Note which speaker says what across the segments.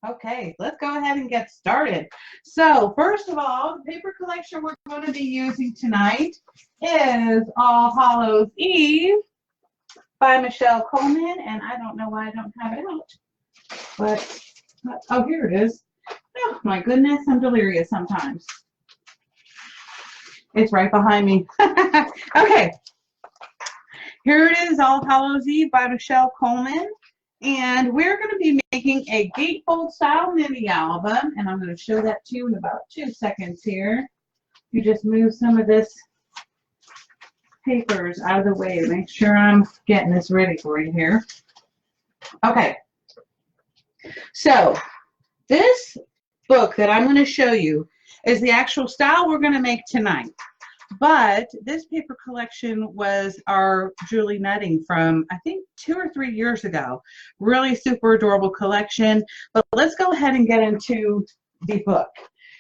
Speaker 1: Okay, let's go ahead and get started. So first of all, the paper collection we're going to be using tonight is All Hallows Eve by Michelle Coleman, and I don't know why I don't have it out, but oh, here it is. Oh my goodness, I'm delirious sometimes. It's right behind me. Okay, here it is, All Hallows Eve by Michelle Coleman. And we're going to be making a gatefold style mini album, and I'm going to show that to you in about 2 seconds here. You just move some of this papers out of the way to make sure I'm getting this ready for you here. Okay, so this book that I'm going to show you is the actual style we're going to make tonight. But this paper collection was our Julie Nutting from, I think, 2 or 3 years ago. Really super adorable collection. But let's go ahead and get into the book.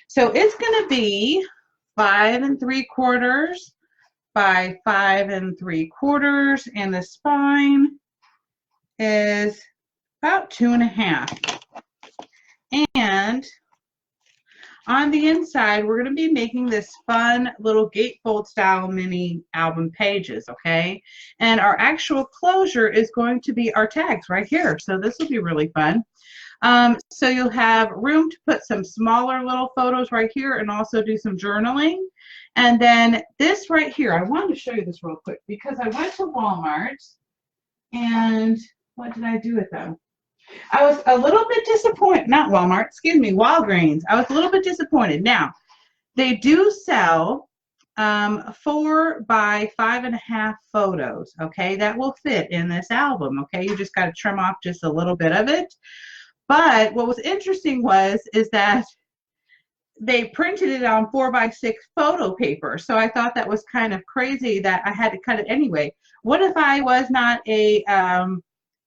Speaker 1: So it's going to be 5 3/4 by 5 3/4, and the spine is about 2.5. And on the inside, we're going to be making this fun little gatefold style mini album pages, okay? And our actual closure is going to be our tags right here. So this will be really fun. So you'll have room to put some smaller little photos right here and also do some journaling. And then this right here, I wanted to show you this real quick because I went to Walmart and what did I do with them? I was a little bit disappointed, not Walmart, excuse me, Walgreens. I was a little bit disappointed. Now, they do sell 4 by 5.5 photos, okay? That will fit in this album, okay? You just got to trim off just a little bit of it. But what was interesting is that they printed it on 4 by 6 photo paper. So I thought that was kind of crazy that I had to cut it anyway. What if I was not a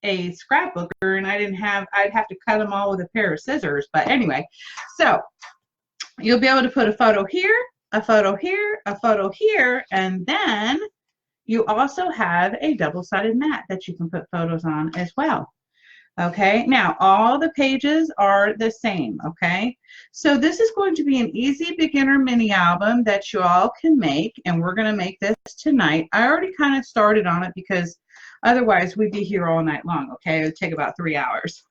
Speaker 1: scrapbooker and I'd have to cut them all with a pair of scissors. But anyway, so you'll be able to put a photo here, a photo here, a photo here, and then you also have a double-sided mat that you can put photos on as well. Okay, now all the pages are the same, okay? So this is going to be an easy beginner mini album that you all can make, and we're going to make this tonight. I already kind of started on it because otherwise we'd be here all night long, okay? It would take about 3 hours.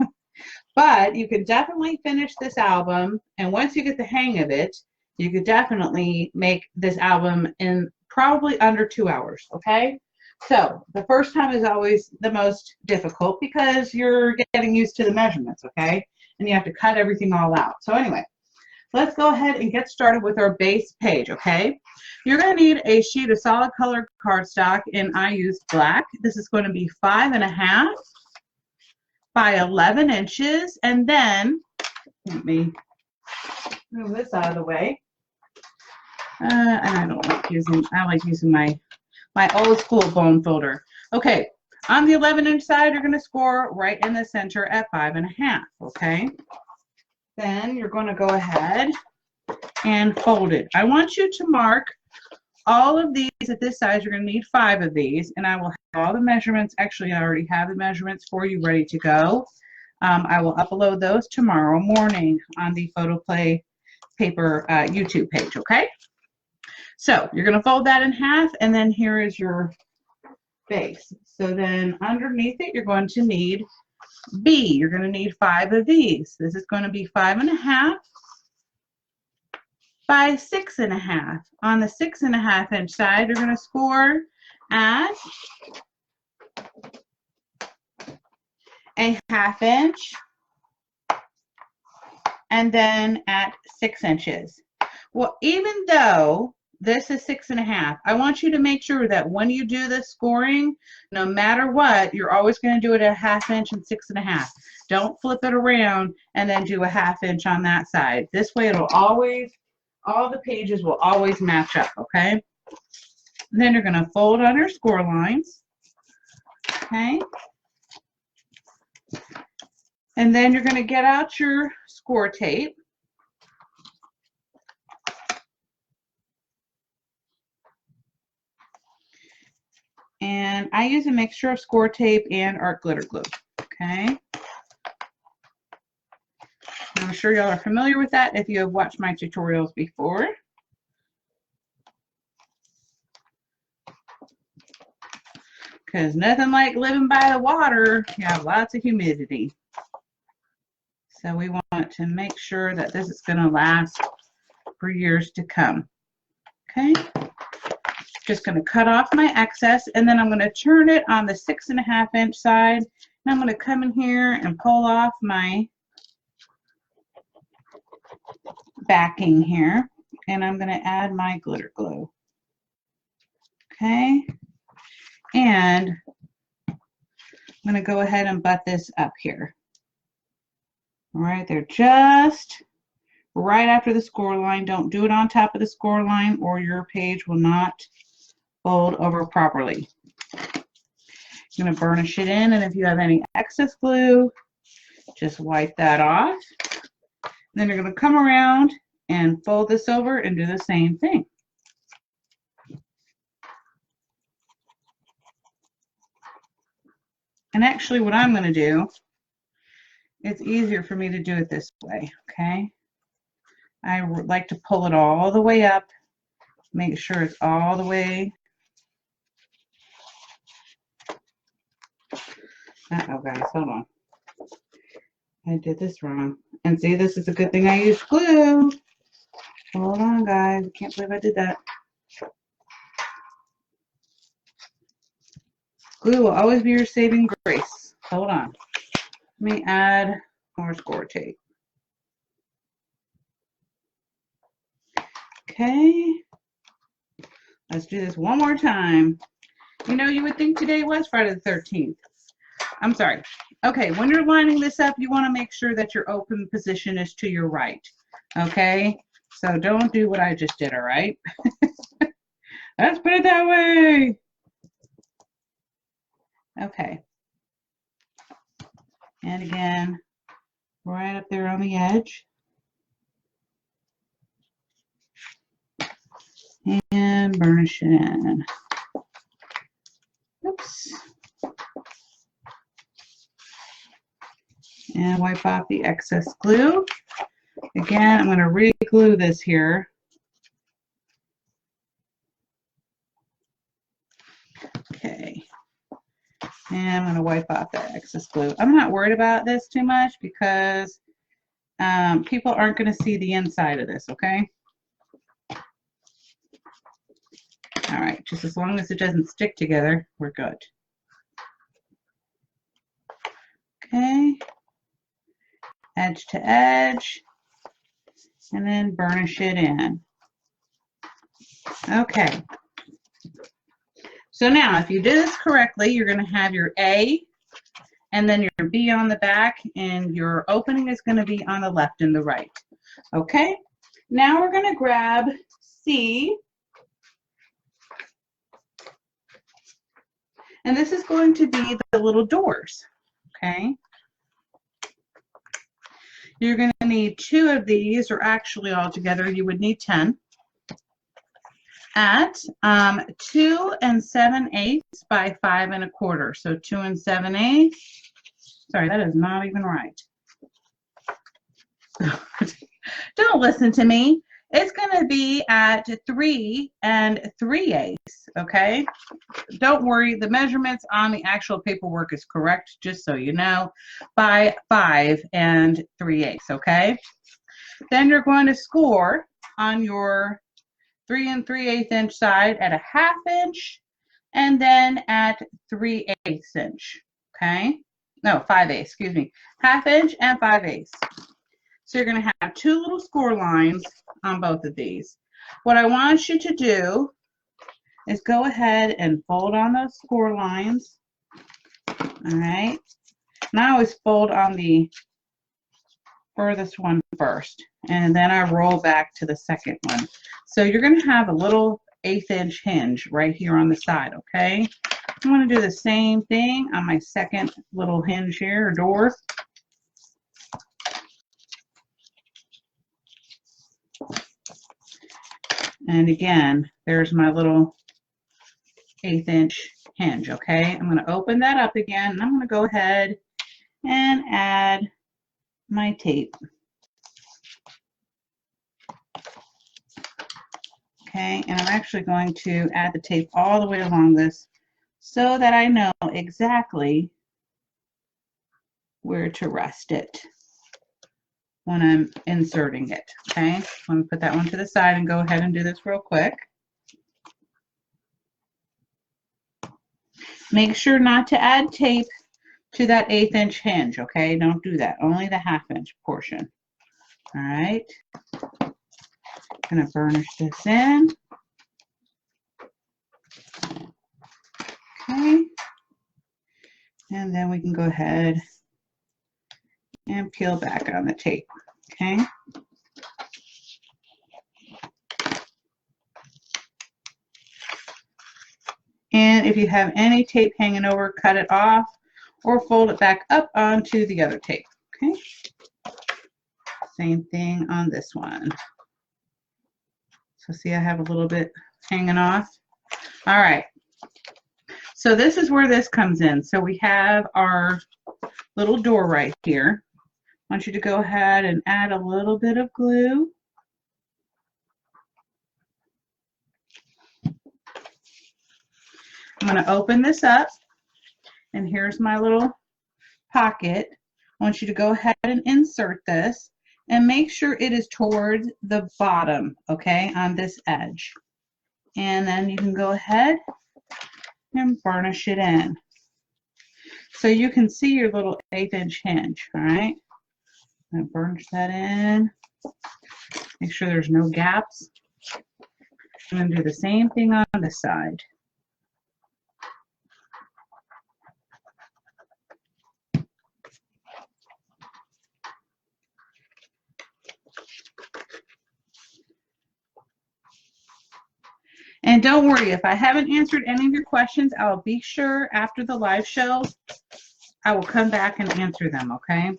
Speaker 1: But you can definitely finish this album, and once you get the hang of it, you could definitely make this album in probably under 2 hours, okay? So the first time is always the most difficult because you're getting used to the measurements, okay? And you have to cut everything all out. So anyway, let's go ahead and get started with our base page, okay? You're going to need a sheet of solid colored cardstock, and I used black. This is going to be 5.5 by 11 inches. And then, let me move this out of the way. And I don't like using, I like using my old school bone folder. Okay, on the 11-inch side, you're going to score right in the center at 5.5, okay? Then you're going to go ahead and fold it. I want you to mark all of these at this size. You're going to need 5 of these, and I will have all the measurements. Actually, I already have the measurements for you ready to go. I will upload those tomorrow morning on the PHOTOPLAY paper YouTube page, okay? So you're going to fold that in half, and then here is your base. So then underneath it, you're going to need B. You're going to need 5 of these. This is going to be 5.5 by 6.5. On the 6.5-inch side, you're going to score at a 1/2 inch, and then at 6 inches. Well, even though this is 6.5, I want you to make sure that when you do this scoring, no matter what, you're always going to do it at 1/2 inch and 6.5. Don't flip it around and then do a 1/2 inch on that side. This way it'll always, all the pages will always match up, okay? And then you're going to fold on your score lines, okay? And then you're going to get out your score tape. And I use a mixture of score tape and art glitter glue, okay? I'm sure y'all are familiar with that if you have watched my tutorials before. Because nothing like living by the water. You have lots of humidity. So we want to make sure that this is going to last for years to come. Okay. Just going to cut off my excess, and then I'm going to turn it on the 6.5 inch side. And I'm going to come in here and pull off my backing here. And I'm going to add my glitter glue. Okay. And I'm going to go ahead and butt this up here. All right, they're just right after the score line. Don't do it on top of the score line or your page will not fold over properly. You're going to burnish it in, and if you have any excess glue, just wipe that off. Then you're going to come around and fold this over and do the same thing. And actually what I'm going to do, it's easier for me to do it this way, okay? I would like to pull it all the way up, make sure it's all the way. Uh-oh, guys, hold on. I did this wrong. And see, this is a good thing I used glue. Hold on, guys. I can't believe I did that. Glue will always be your saving grace. Hold on. Let me add more score tape. Okay. Let's do this one more time. You know, you would think today was Friday the 13th. I'm sorry. Okay, when you're lining this up, you want to make sure that your open position is to your right. Okay? So don't do what I just did, all right? Let's put it that way. Okay. And again, right up there on the edge. And burnish it in. Oops. And wipe off the excess glue. Again, I'm going to re-glue this here. Okay. And I'm going to wipe off that excess glue. I'm not worried about this too much because people aren't going to see the inside of this, okay? All right, just as long as it doesn't stick together, we're good. Okay. Edge to edge. And then burnish it in. Okay. So now, if you do this correctly, you're going to have your A and then your B on the back, and your opening is going to be on the left and the right. Okay? Now we're going to grab C, and this is going to be the little doors. Okay? You're going to need 2 of these, or actually altogether you would need 10. At 2 7/8 by 5 1/4. So 2 7/8. Sorry, that is not even right. Don't listen to me. It's going to be at 3 3/8. Okay? Don't worry, the measurements on the actual paperwork is correct, just so you know, by 5 3/8. Okay? Then you're going to score on your 3 3/8 inch side at a 1/2 inch, and then at 3/8 inch. Okay? No, 5/8, excuse me. 1/2 inch and 5/8. So you're going to have 2 little score lines on both of these. What I want you to do is go ahead and fold on those score lines. All right? And I always fold on the furthest one first, and then I roll back to the second one. So you're going to have a little 1/8 inch hinge right here on the side, okay? I'm going to do the same thing on my second little hinge here, or door. And again, there's my little 1/8 inch hinge, okay? I'm going to open that up again, and I'm going to go ahead and add my tape. Okay, and I'm actually going to add the tape all the way along this so that I know exactly where to rest it when I'm inserting it. Okay, let me put that one to the side and go ahead and do this real quick. Make sure not to add tape to that 1/8 inch hinge, okay? Don't do that, only the 1/2 inch portion. All right, I'm gonna burnish this in. Okay, and then we can go ahead and peel back on the tape, okay? And if you have any tape hanging over, cut it off or fold it back up onto the other tape, okay? Same thing on this one. So see, I have a little bit hanging off. All right, so this is where this comes in. So we have our little door right here. I want you to go ahead and add a little bit of glue. I'm going to open this up, and here's my little pocket. I want you to go ahead and insert this and make sure it is towards the bottom, okay, on this edge. And then you can go ahead and burnish it in. So you can see your little 1/8 inch hinge, all right? I'm going to burnish that in. Make sure there's no gaps. I'm going to do the same thing on this side. And don't worry, if I haven't answered any of your questions, I'll be sure after the live show, I will come back and answer them, okay?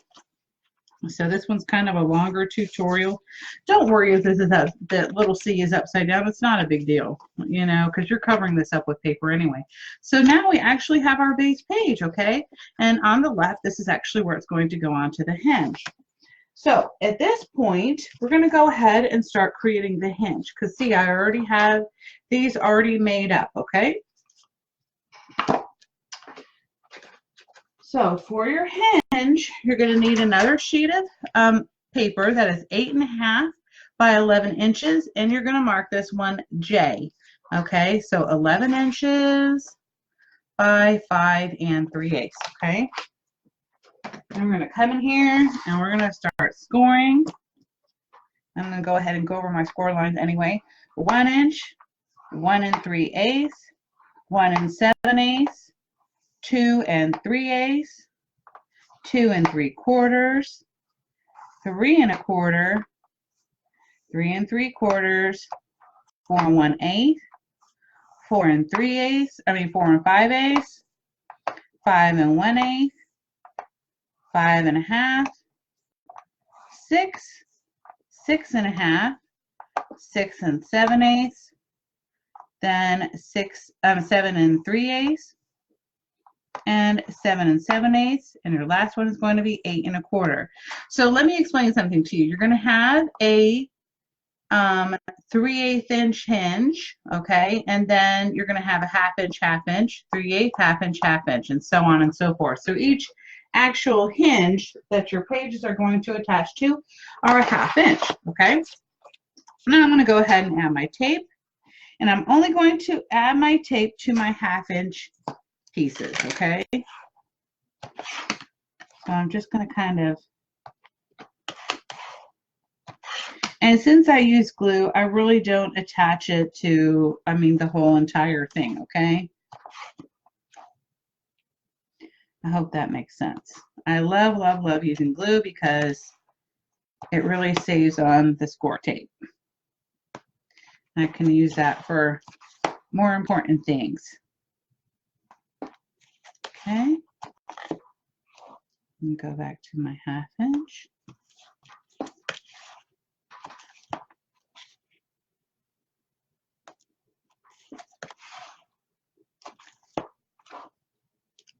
Speaker 1: So this one's kind of a longer tutorial. Don't worry if this is the little C is upside down. It's not a big deal, you know, because you're covering this up with paper anyway. So now we actually have our base page, okay? And on the left, this is actually where it's going to go onto the hinge. So at this point, we're going to go ahead and start creating the hinge because see, I already have these already made up, okay? So for your hinge, you're going to need another sheet of paper that is 8.5 by 11 inches, and you're going to mark this one J, okay? So 11 inches by 5 3/8, okay? And we're going to come in here and we're going to start scoring. I'm going to go ahead and go over my score lines anyway. 1 inch, 1 3/8, 1 7/8, 2 3/8, 2 3/4, 3 1/4, 3 3/4, 4 1/8, 4 3/8, 4 5/8, 5 1/8, 5 1/2, 6, 6 1/2, 6 7/8, then 7 3/8, and 7 7/8, and your last one is going to be 8 1/4. So let me explain something to you. You're going to have a 3/8 inch hinge, okay, and then you're going to have a 1/2 inch, 1/2 inch, 3/8, 1/2 inch, 1/2 inch, and so on and so forth. So each actual hinge that your pages are going to attach to are a 1/2 inch, okay? Now I'm going to go ahead and add my tape, and I'm only going to add my tape to my 1/2 inch pieces, okay? So I'm just going to kind of, and since I use glue, I really don't attach it to, the whole entire thing, okay? I hope that makes sense. I love, love, love using glue because it really saves on the score tape. I can use that for more important things. Okay. Let me go back to my 1/2 inch.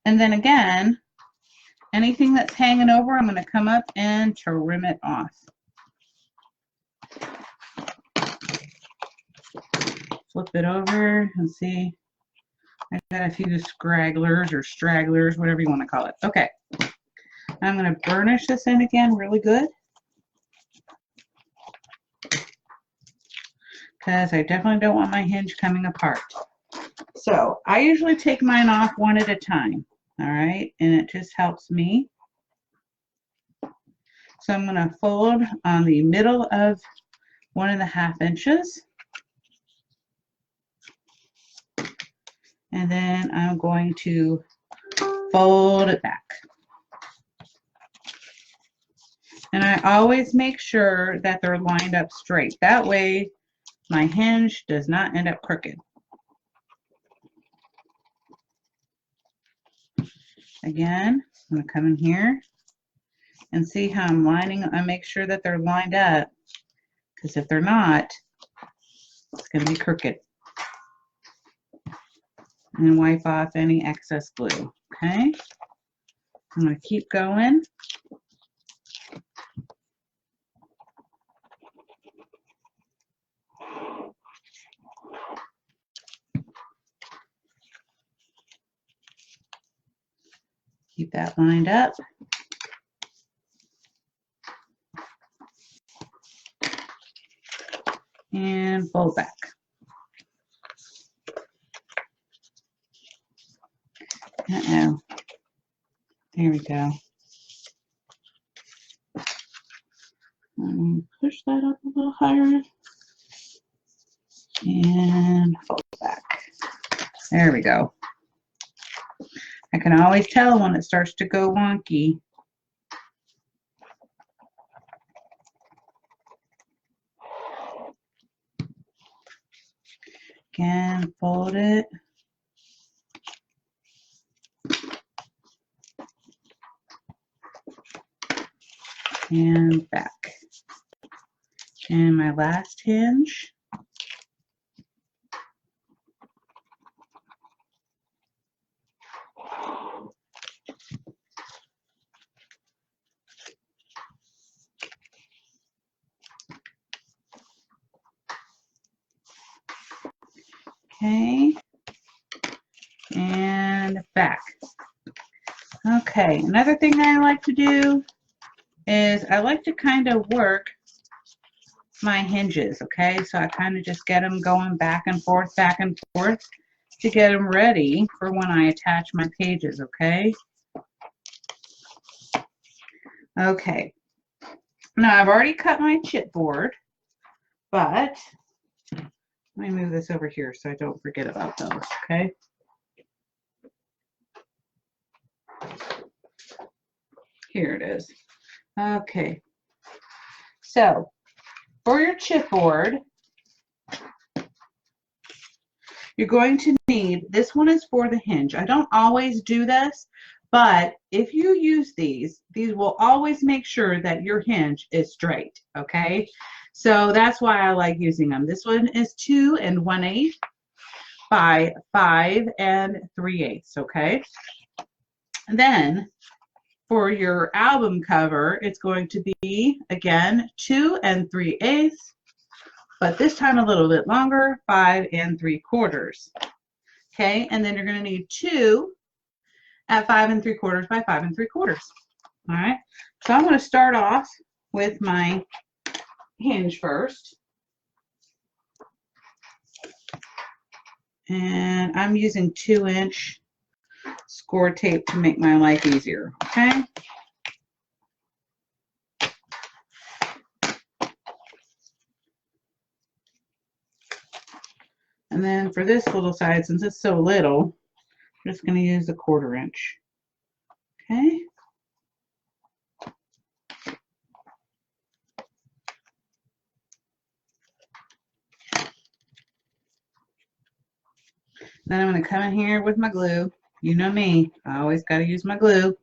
Speaker 1: And then again, anything that's hanging over, I'm going to come up and trim it off. flip it over and see. I got a few scragglers or stragglers, whatever you want to call it. Okay. I'm going to burnish this in again really good, because I definitely don't want my hinge coming apart. So I usually take mine off one at a time, all right, and it just helps me. So I'm going to fold on the middle of 1.5 inches, and then I'm going to fold it back. And I always make sure that they're lined up straight. That way my hinge does not end up crooked. Again, I'm going to come in here and see how I'm lining. I make sure that they're lined up, because if they're not, it's going to be crooked. And then wipe off any excess glue. Okay, I'm going to keep going. Keep that lined up. And fold back. Uh-oh. There we go. Push that up a little higher. And fold back. There we go. I can always tell when it starts to go wonky. Again, fold it. And back. And my last hinge. Okay, and back. Okay, another thing I like to do is I like to kind of work my hinges, okay? So I kind of just get them going back and forth to get them ready for when I attach my pages, okay? Okay, now I've already cut my chipboard, but let me move this over here so I don't forget about those, okay? Here it is. Okay. So, for your chipboard, you're going to need, this one is for the hinge. I don't always do this, but if you use these will always make sure that your hinge is straight, okay? So that's why I like using them. This one is 2 1/8 by 5 3/8, okay? And then for your album cover, it's going to be, again, 2 3/8, but this time a little bit longer, 5 3/4. Okay, and then you're going to need 2 at 5 3/4 by 5 3/4. All right, so I'm going to start off with my hinge first. And I'm using 2-inch score tape to make my life easier, okay? And then for this little side, since it's so little, I'm just going to use a 1/4 inch, okay? Then I'm going to come in here with my glue. You know me, I always got to use my glue.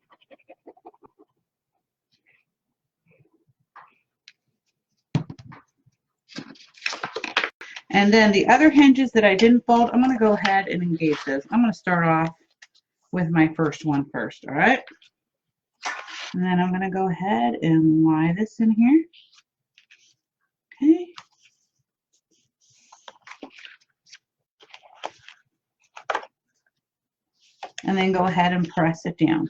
Speaker 1: And then the other hinges that I didn't fold, I'm going to go ahead and engage those. I'm going to start off with my first one first, all right? And then I'm going to go ahead and lie this in here. Okay. and then go ahead and press it down.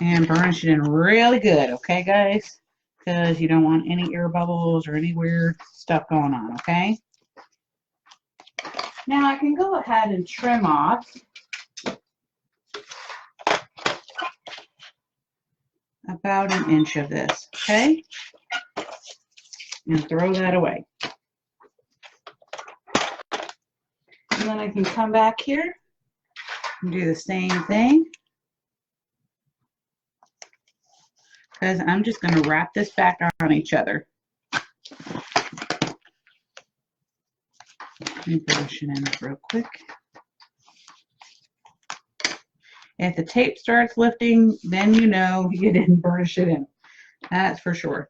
Speaker 1: And burnish it in really good, okay, guys? Because you don't want any air bubbles or any weird stuff going on, okay? Now I can go ahead and trim off about an inch of this, okay? And throw that away. And then I can come back here and do the same thing. Because I'm just going to wrap this back on each other. Let me brush it in real quick. If the tape starts lifting, then you know you didn't burnish it in. That's for sure.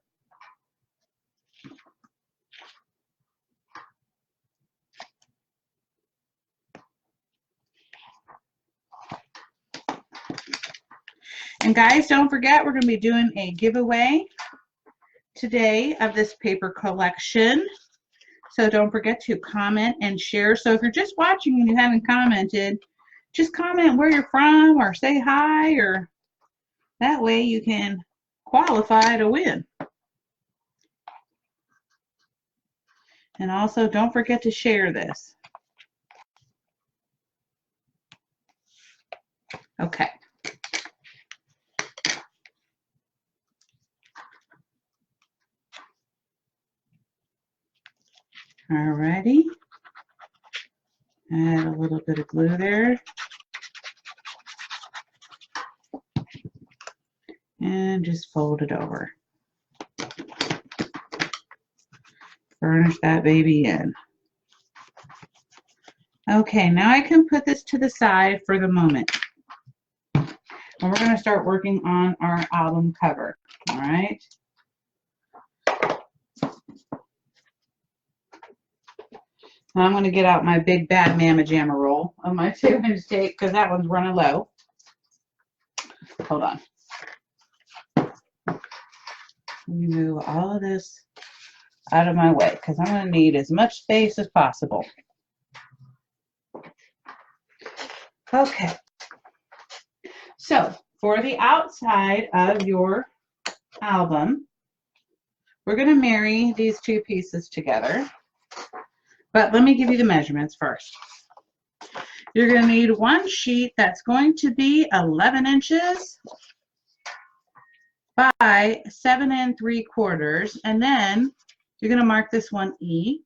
Speaker 1: And guys, don't forget, we're going to be doing a giveaway today of this paper collection. So don't forget to comment and share. So if you're just watching and you haven't commented, just comment where you're from or say hi, or that way you can qualify to win. And also don't forget to share this. Okay. Alrighty. Add a little bit of glue there. And just fold it over. Burnish that baby in. Okay, now I can put this to the side for the moment. And we're going to start working on our album cover. All right. Now I'm going to get out my big bad Mama Jamma roll of my 2-inch tape because that one's running low. Hold on. Let me move all of this out of my way because I'm going to need as much space as possible. Okay. So for the outside of your album, we're going to marry these two pieces together. But let me give you the measurements first. You're going to need one sheet that's going to be 11 inches by 7 3/4, and then you're going to mark this one E.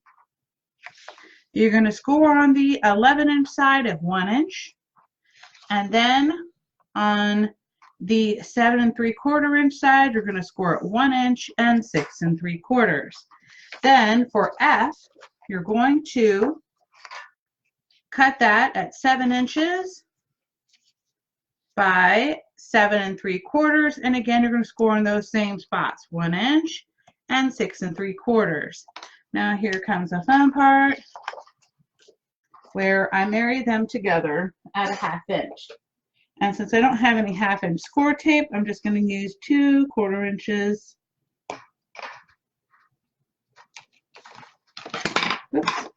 Speaker 1: You're going to score on the 11-inch side of 1 inch, and then on the 7 3/4 side, you're going to score at 1 inch and 6 3/4. Then for F, you're going to cut that at 7 inches by 7 3/4, and again you're going to score in those same spots, 1 inch and 6 3/4. Now here comes the fun part, where I marry them together at a 1/2 inch. And since I don't have any 1/2 inch score tape, I'm just going to use 2 1/4 inches. Oops.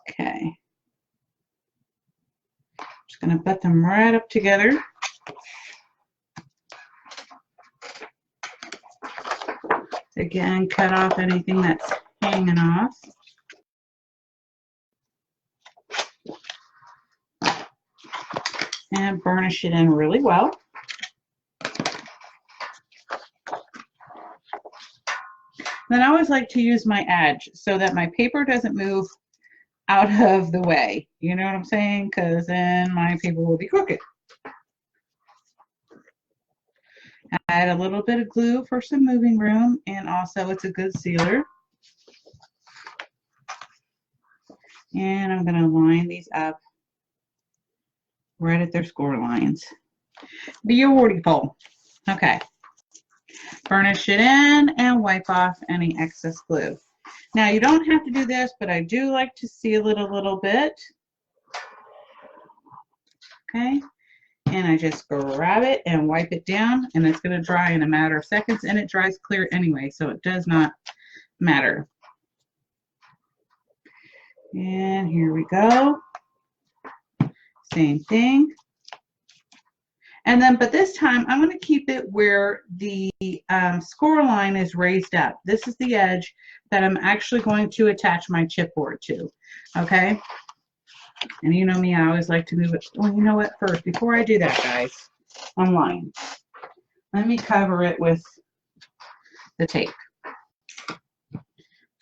Speaker 1: Okay. Just going to butt them right up together. Again, cut off anything that's hanging off. And burnish it in really well. Then I always like to use my edge so that my paper doesn't move out of the way. You know what I'm saying? Because then my paper will be crooked. Add a little bit of glue for some moving room, and also it's a good sealer. And I'm going to line these up right at their score lines. Beautiful. Okay. Burnish it in and wipe off any excess glue. Now you don't have to do this, but I do like to seal it a little bit. Okay. And I just grab it and wipe it down, and it's going to dry in a matter of seconds, and it dries clear anyway, so it does not matter. And here we go. Same thing. And then, but this time I'm going to keep it where the score line is raised up. This is the edge that I'm actually going to attach my chipboard to. Okay. And you know me, I always like to move it. Well, you know what? First, before I do that, guys, I'm lying. Let me cover it with the tape.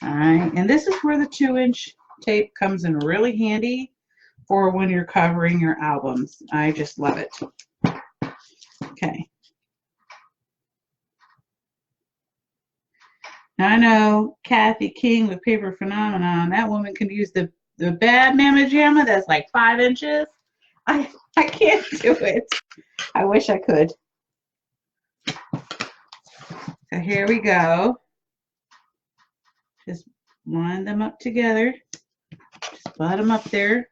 Speaker 1: All right. And this is where the 2-inch tape comes in really handy for when you're covering your albums. I just love it. Okay. Now I know Kathy King with Paper Phenomenon, that woman can use the bad Mama Jamma that's like 5 inches. I can't do it. I wish I could. So here we go. Just line them up together. Just butt them up there.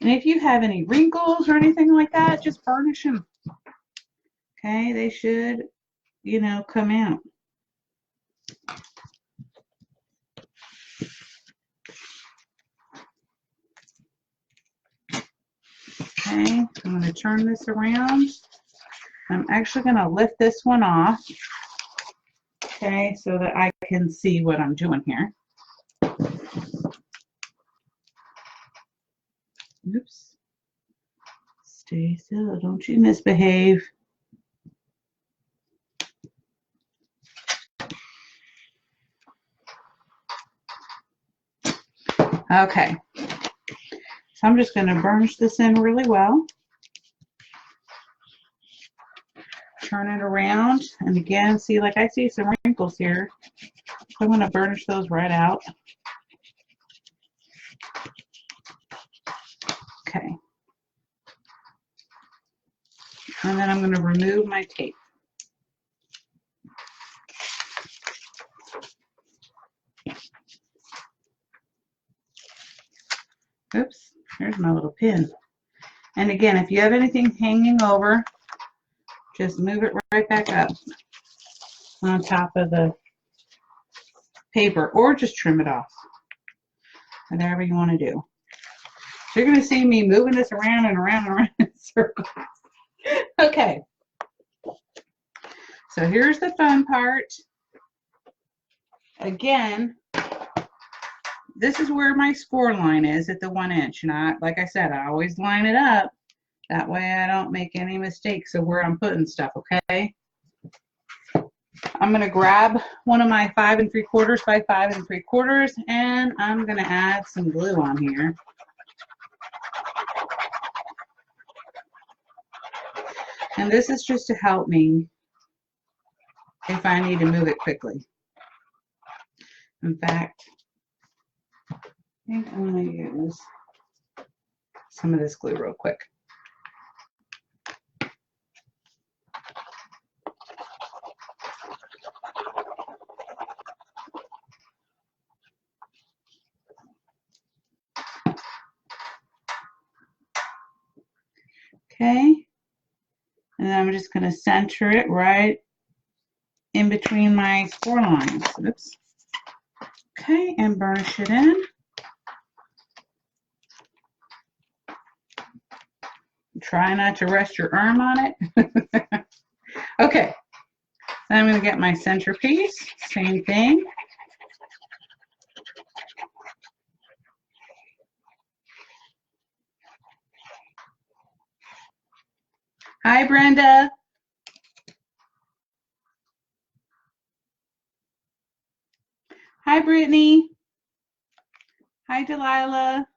Speaker 1: And if you have any wrinkles or anything like that, just burnish them. Okay, they should, you know, come out. Okay, I'm going to turn this around. I'm actually going to lift this one off, okay, so that I can see what I'm doing here. Oops. Stay still, don't you misbehave. Okay, so I'm just going to burnish this in really well. Turn it around, and again, see, like I see some wrinkles here. So I'm going to burnish those right out. Okay. And then I'm going to remove my tape. Oops, there's my little pin. And again, if you have anything hanging over, just move it right back up on top of the paper, or just trim it off. Whatever you want to do. So you're going to see me moving this around and around and around in circles. Okay. So here's the fun part. Again, this is where my score line is at the 1 inch. And like I said, I always line it up. That way I don't make any mistakes of where I'm putting stuff, okay? I'm going to grab one of my 5 3/4 by 5 3/4, and I'm going to add some glue on here. And this is just to help me if I need to move it quickly. In fact, I think I'm going to use some of this glue real quick. Okay, and then I'm just going to center it right in between my score lines. Oops. Okay, and burnish it in. Try not to rest your arm on it. Okay, then I'm going to get my centerpiece. Same thing. Hi, Brenda. Hi, Brittany. Hi, Delilah.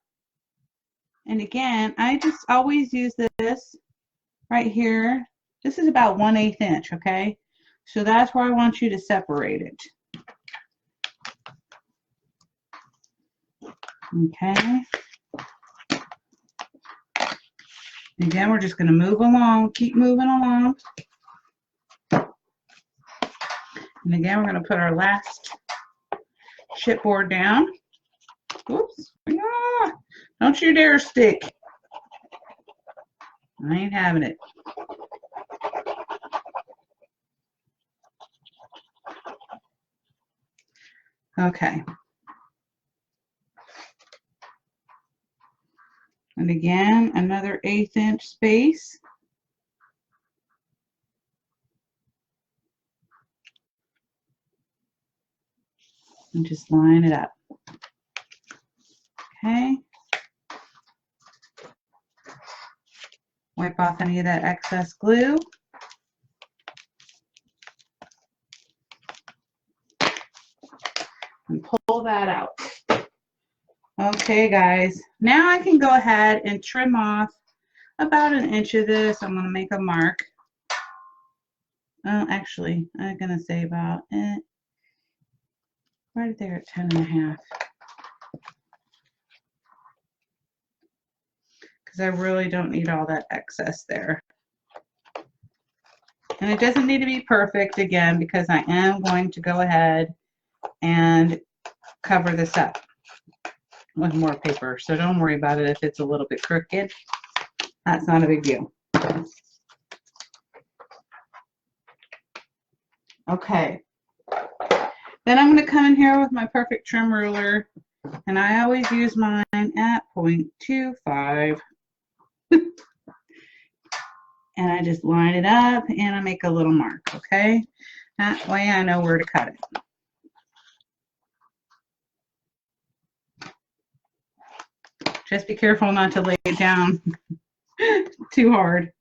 Speaker 1: And again, I just always use this right here. This is about 1/8 inch, okay? So that's where I want you to separate it. Okay. Again, we're just going to move along, keep moving along. And again, we're going to put our last chipboard down. Oops. Ah, don't you dare stick. I ain't having it. Okay. And again, another 1/8 inch space. And just line it up. Okay. Wipe off any of that excess glue. And pull that out. Okay, guys. Now I can go ahead and trim off about 1 inch of this. I'm going to make a mark. Actually, I'm going to say about right there at 10.5. Because I really don't need all that excess there. And it doesn't need to be perfect again because I am going to go ahead and cover this up with more paper. So don't worry about it if it's a little bit crooked. That's not a big deal. Okay. Then I'm going to come in here with my perfect trim ruler. And I always use mine at 0.25. And I just line it up and I make a little mark, okay? That way I know where to cut it. Just be careful not to lay it down too hard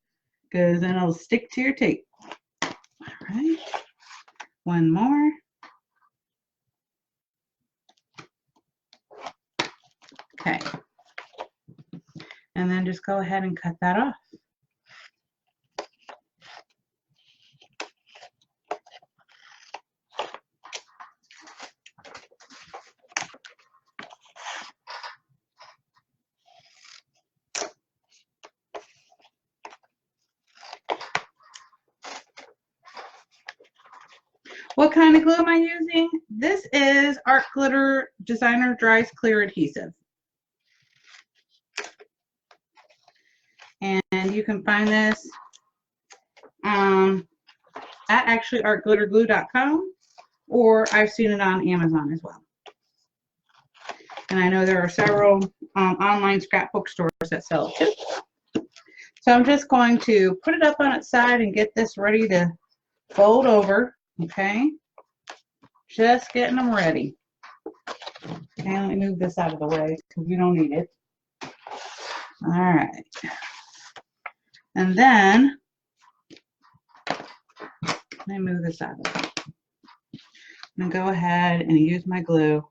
Speaker 1: because then it'll stick to your tape. All right, one more. Okay. And then just go ahead and cut that off. What kind of glue am I using? This is Art Glitter Designer Dries Clear Adhesive. And you can find this at actually artglitterglue.com, or I've seen it on Amazon as well. And I know there are several online scrapbook stores that sell it too. So I'm just going to put it up on its side and get this ready to fold over. Okay, just getting them ready. Okay, let me move this out of the way because we don't need it. All right. And then, let me move this out of the way. I'm going to go ahead and use my glue.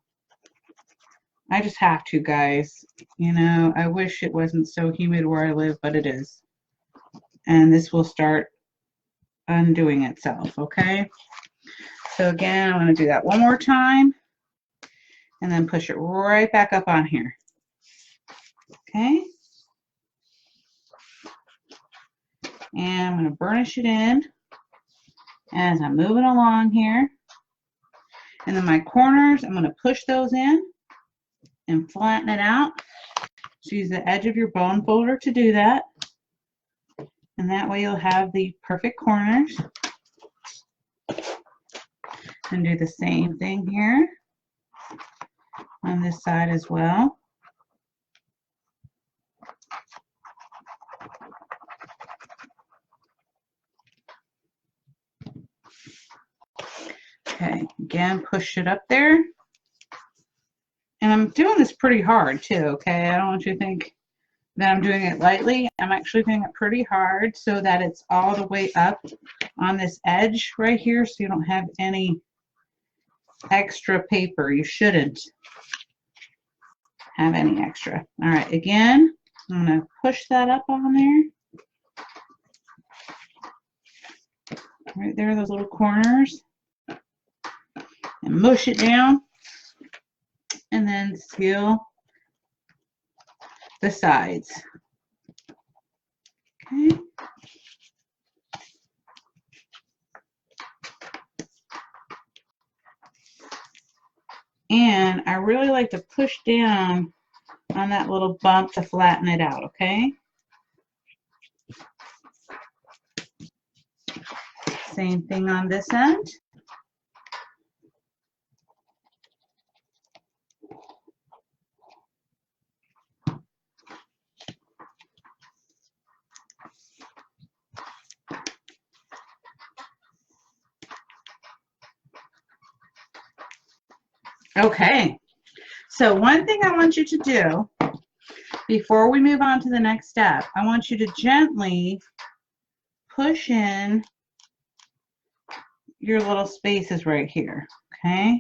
Speaker 1: I just have to, guys. You know, I wish it wasn't so humid where I live, but it is. And this will start undoing itself, okay? So again, I'm going to do that one more time and then push it right back up on here. Okay? And I'm going to burnish it in as I'm moving along here. And then my corners, I'm going to push those in and flatten it out. So use the edge of your bone folder to do that. And that way you'll have the perfect corners. And do the same thing here on this side as well. Okay, again, push it up there. And I'm doing this pretty hard too, okay? I don't want you to think that I'm doing it lightly. I'm actually doing it pretty hard so that it's all the way up on this edge right here so you don't have any extra paper. You shouldn't have any extra. All right, again, I'm going to push that up on there. Right there, those little corners. And mush it down. And then seal the sides. Okay. And I really like to push down on that little bump to flatten it out, okay? Same thing on this end. Okay, so one thing I want you to do before we move on to the next step, I want you to gently push in your little spaces right here, okay?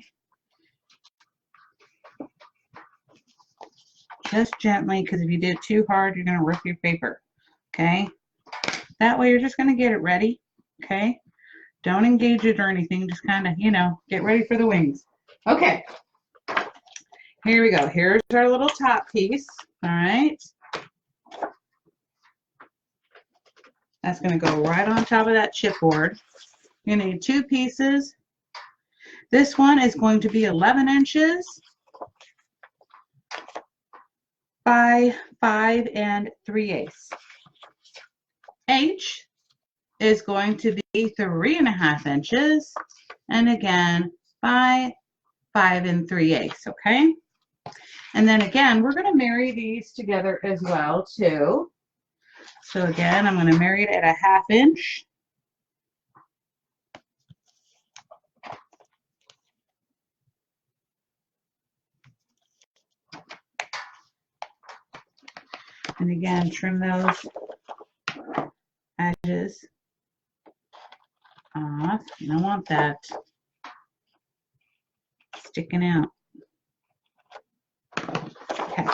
Speaker 1: Just gently, because if you did it too hard, you're going to rip your paper, okay? That way you're just going to get it ready, okay? Don't engage it or anything, just kind of, you know, get ready for the wings. Okay, here we go. Here's our little top piece, all right? That's going to go right on top of that chipboard. You're going to need 2 pieces. This one is going to be 11 inches by 5 3/8. H is going to be 3.5 inches, and again by 5 3/8. Okay, and then again we're going to marry these together as well too. So again, I'm going to marry it at a 1/2 inch. And again, trim those edges off. You don't want that sticking out. Okay.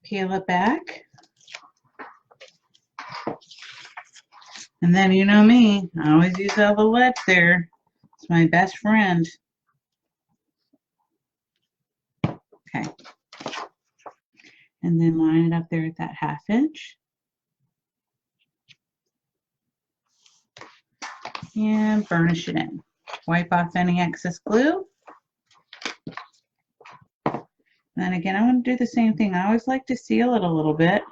Speaker 1: Peel it back. And then you know me, I always use all the lead there. It's my best friend. Okay. And then line it up there at that 1/2 inch. And burnish it in. Wipe off any excess glue. And then again, I want to do the same thing. I always like to seal it a little bit.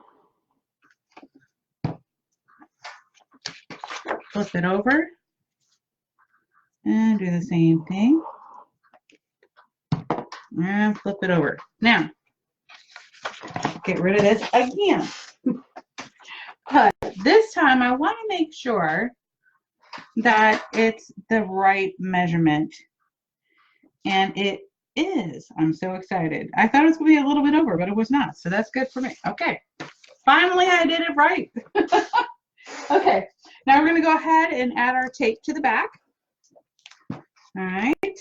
Speaker 1: Flip it over. And do the same thing. And flip it over. Now, get rid of this again. But this time I want to make sure that it's the right measurement. And it is. I'm so excited. I thought it was going to be a little bit over, but it was not. So that's good for me. Okay. Finally, I did it right. Okay. Now we're going to go ahead and add our tape to the back. All right.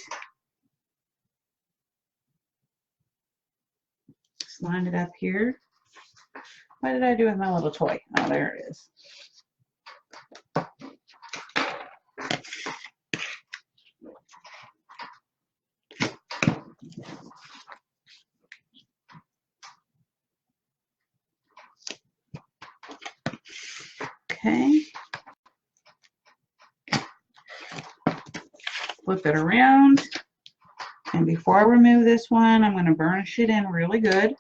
Speaker 1: Just line it up here. What did I do with my little toy? Oh, there it is. Okay. Flip it around. And before I remove this one, I'm going to burnish it in really good.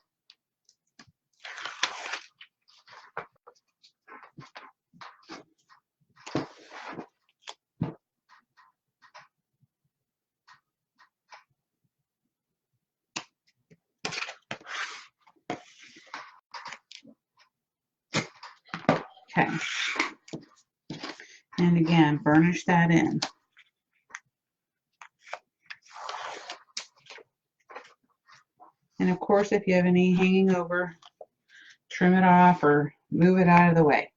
Speaker 1: Okay. And again, burnish that in. And of course, if you have any hanging over, trim it off or move it out of the way.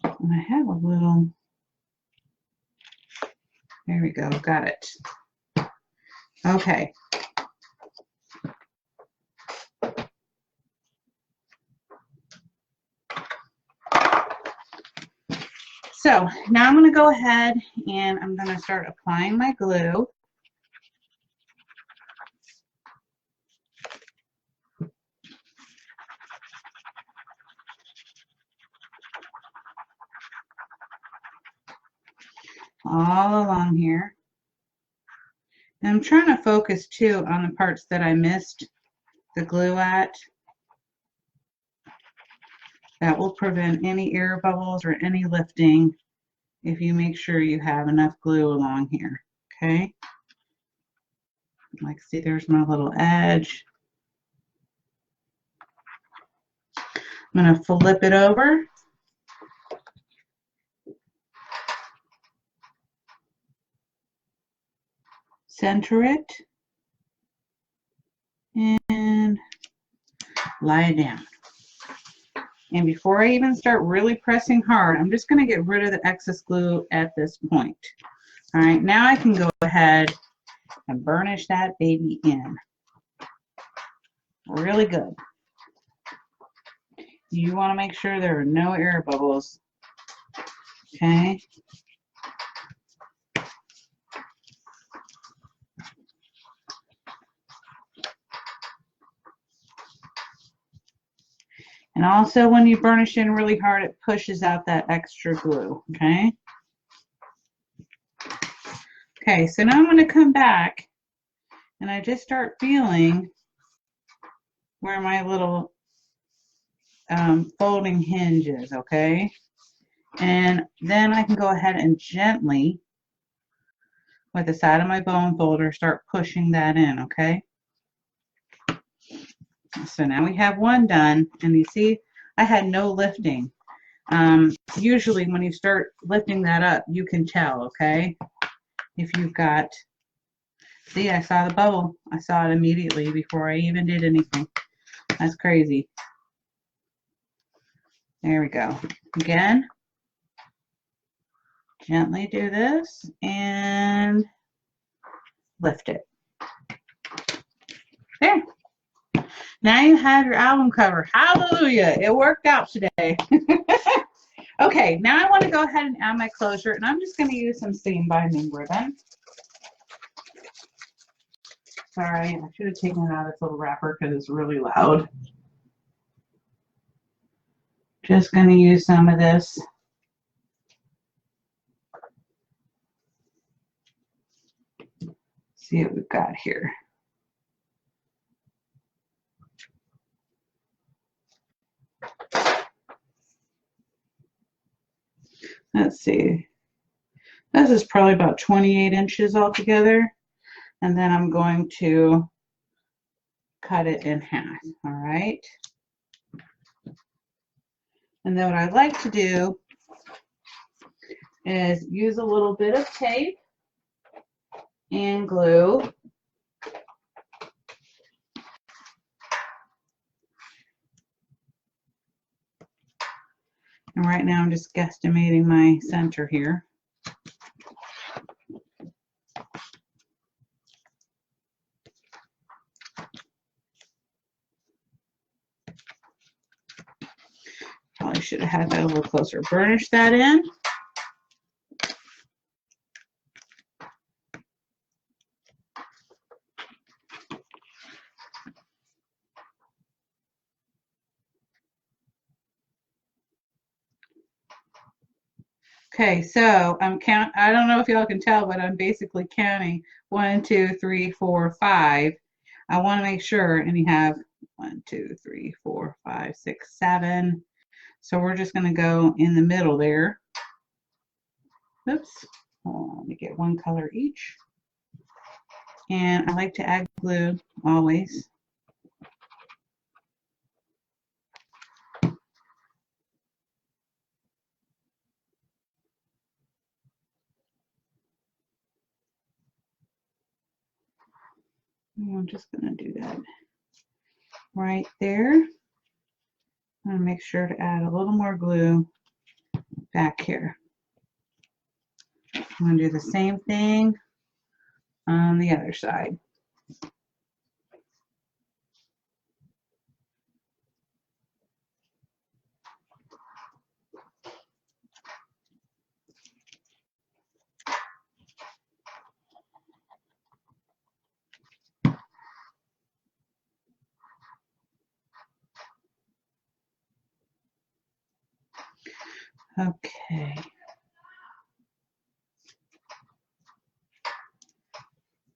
Speaker 1: And I have a little, there we go, got it. Okay. So now I'm going to go ahead and I'm going to start applying my glue. All along here. And I'm trying to focus too on the parts that I missed the glue at. That will prevent any air bubbles or any lifting if you make sure you have enough glue along here, okay? Like, see, there's my little edge. I'm going to flip it over. center it, and lie it down. And before I even start really pressing hard, I'm just going to get rid of the excess glue at this point. All right, now I can go ahead and burnish that baby in. Really good. You want to make sure there are no air bubbles. Okay. And also when you burnish in really hard, it pushes out that extra glue, okay? Okay, so now I'm going to come back and I just start feeling where my little folding hinge is, okay? And then I can go ahead and gently, with the side of my bone folder, start pushing that in, okay? So now we have one done, and you see I had no lifting. Usually when you start lifting that up, you can tell, okay? If you've got, see, I saw the bubble. I saw it immediately before I even did anything. That's crazy. There we go. Again, gently do this and lift it. There. Now you have your album cover. Hallelujah. It worked out today. Okay, now I want to go ahead and add my closure, and I'm just going to use some seam binding ribbon. Sorry, I should have taken it out of this little wrapper because it's really loud. Just going to use some of this. See what we've got here. Let's see. This is probably about 28 inches altogether. And then I'm going to cut it in half. All right. And then what I'd like to do is use a little bit of tape and glue. And right now I'm just guesstimating my center here. Probably should have had that a little closer. Burnish that in. Okay, so I don't know if y'all can tell, but I'm basically counting 1, 2, 3, 4, 5. I want to make sure, and you have 1, 2, 3, 4, 5, 6, 7. So we're just going to go in the middle there. Oops. Hold on, let me get one color each. And I like to add glue always. I'm just going to do that right there. I'm going to make sure to add a little more glue back here. I'm going to do the same thing on the other side. Okay.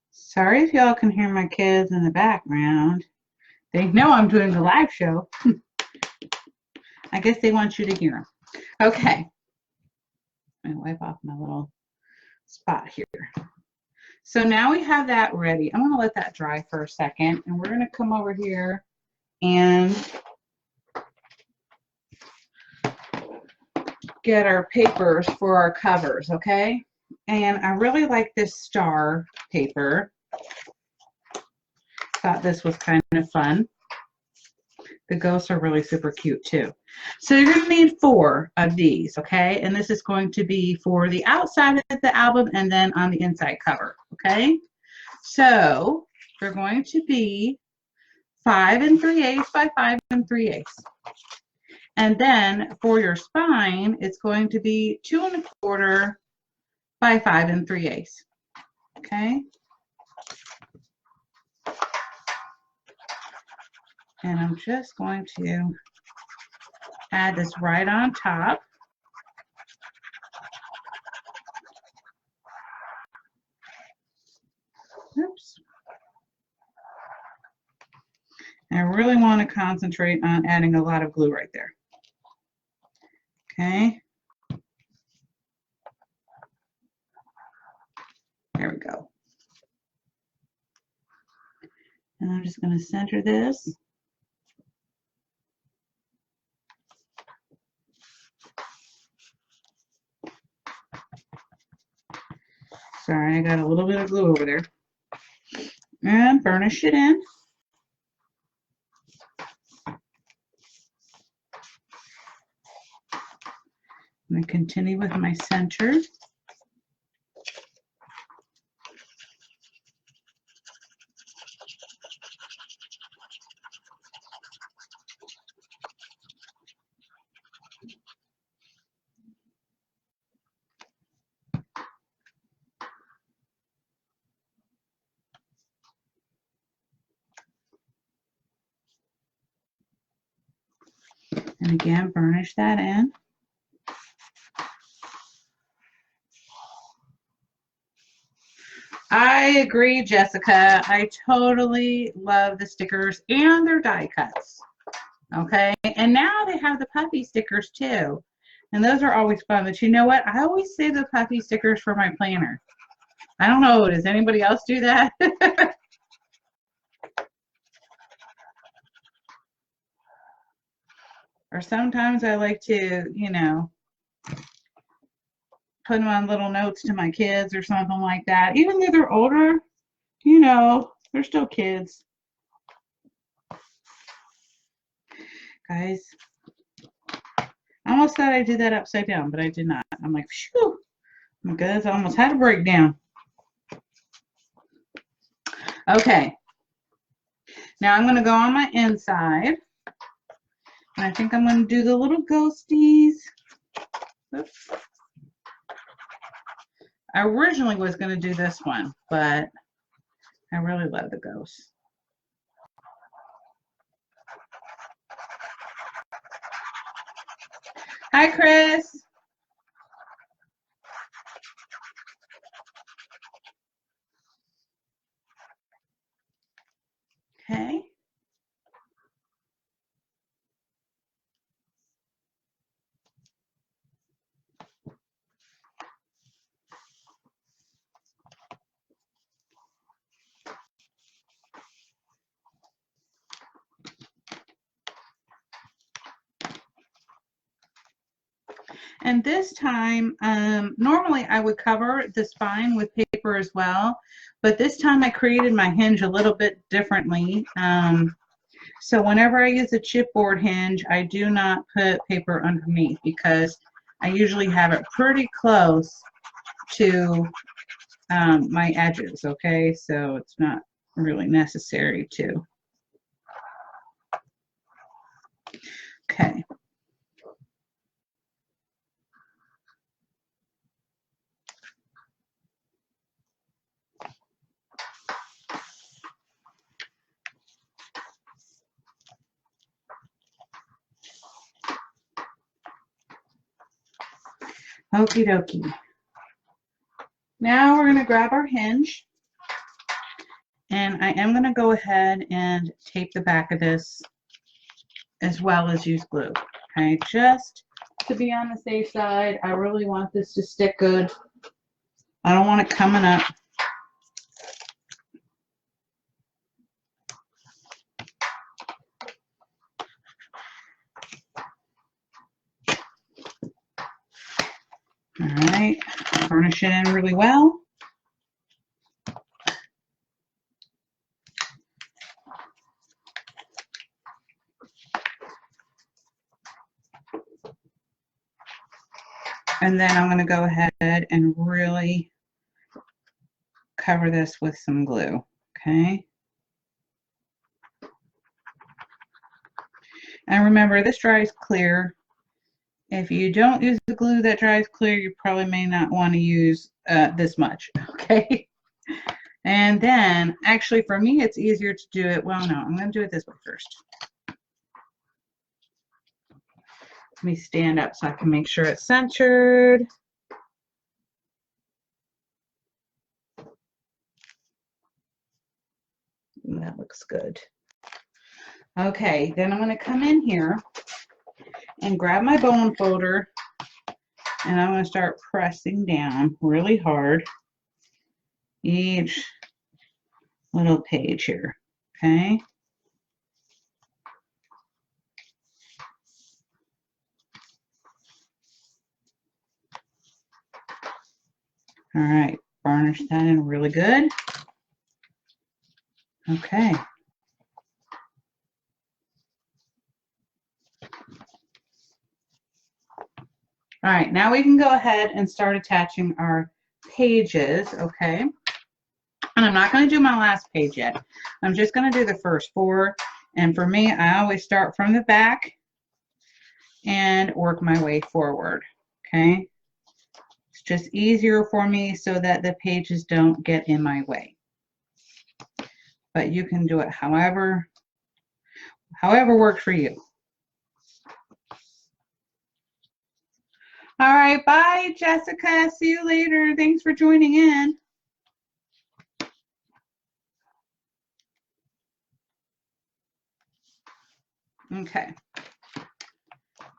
Speaker 1: Sorry if y'all can hear my kids in the background. They know I'm doing a live show. I guess they want you to hear them. Okay. I'm going to wipe off my little spot here. So now we have that ready. I'm going to let that dry for a second, and we're going to come over here and get our papers for our covers, okay? And I really like this star paper. Thought this was kind of fun. The ghosts are really super cute too. So you're going to need 4 of these, okay? And this is going to be for the outside of the album and then on the inside cover, okay? So they're going to be 5 3/8 by 5 3/8. And then for your spine, it's going to be 2 1/4 by 5 3/8. Okay? And I'm just going to add this right on top. Oops. And I really want to concentrate on adding a lot of glue right there. Okay. There we go. And I'm just going to center this. Sorry, I got a little bit of glue over there. And burnish it in. I'm going to continue with my center. And again, burnish that in. I agree, Jessica. I totally love the stickers and their die cuts. Okay, and now they have the puppy stickers too. And those are always fun. But you know what? I always save the puppy stickers for my planner. I don't know. Does anybody else do that? Or sometimes I like to, you know, put them on little notes to my kids or something like that. Even though they're older, you know, they're still kids. Guys, I almost thought I did that upside down, but I did not. I'm like, phew, because I almost had a breakdown. Okay. Now I'm going to go on my inside. And I think I'm going to do the little ghosties. Oops. I originally was going to do this one, but I really love the ghosts. Hi, Chris. Okay. And this time, normally I would cover the spine with paper as well, but this time I created my hinge a little bit differently. So whenever I use a chipboard hinge, I do not put paper underneath because I usually have it pretty close to my edges, okay? So it's not really necessary to. Okay. Okie dokie. Now we're going to grab our hinge, and I am going to go ahead and tape the back of this as well as use glue. Okay, just to be on the safe side. I really want this to stick good. I don't want it coming up. All right, burnish it in really well. And then I'm going to go ahead and really cover this with some glue, okay? And remember, this dries clear. If you don't use the glue that dries clear, you probably may not want to use this much, okay? And then, actually for me, it's easier to do it, well, no, I'm going to do it this way first. Let me stand up so I can make sure it's centered. That looks good. Okay, then I'm going to come in here and grab my bone folder, and I'm going to start pressing down really hard each little page here, okay? All right, varnish that in really good. Okay. All right, now we can go ahead and start attaching our pages, okay? And I'm not going to do my last page yet. I'm just going to do the first 4. And for me, I always start from the back and work my way forward, okay? It's just easier for me so that the pages don't get in my way. But you can do it however works for you. All right, bye, Jessica. See you later. Thanks for joining in. Okay.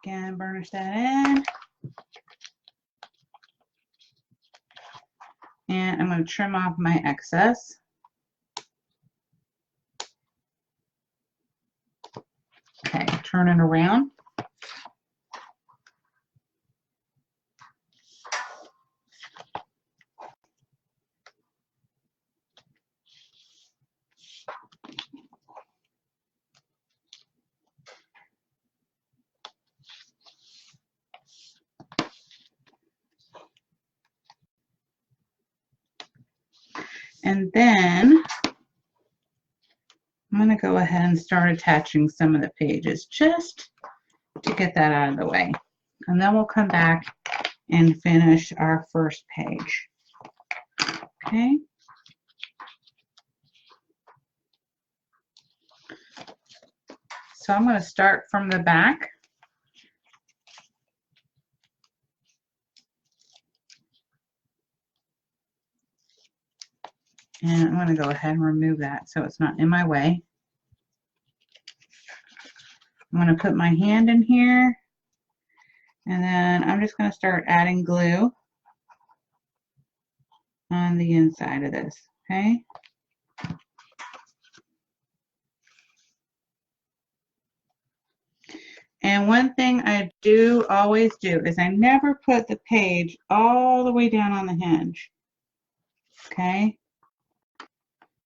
Speaker 1: Again, burnish that in. And I'm going to trim off my excess. Okay, turn it around. And then I'm going to go ahead and start attaching some of the pages just to get that out of the way. And then we'll come back and finish our first page. Okay. So I'm going to start from the back. And I'm going to go ahead and remove that so it's not in my way. I'm going to put my hand in here, and then I'm just going to start adding glue on the inside of this, okay? And one thing I do always do is I never put the page all the way down on the hinge, okay?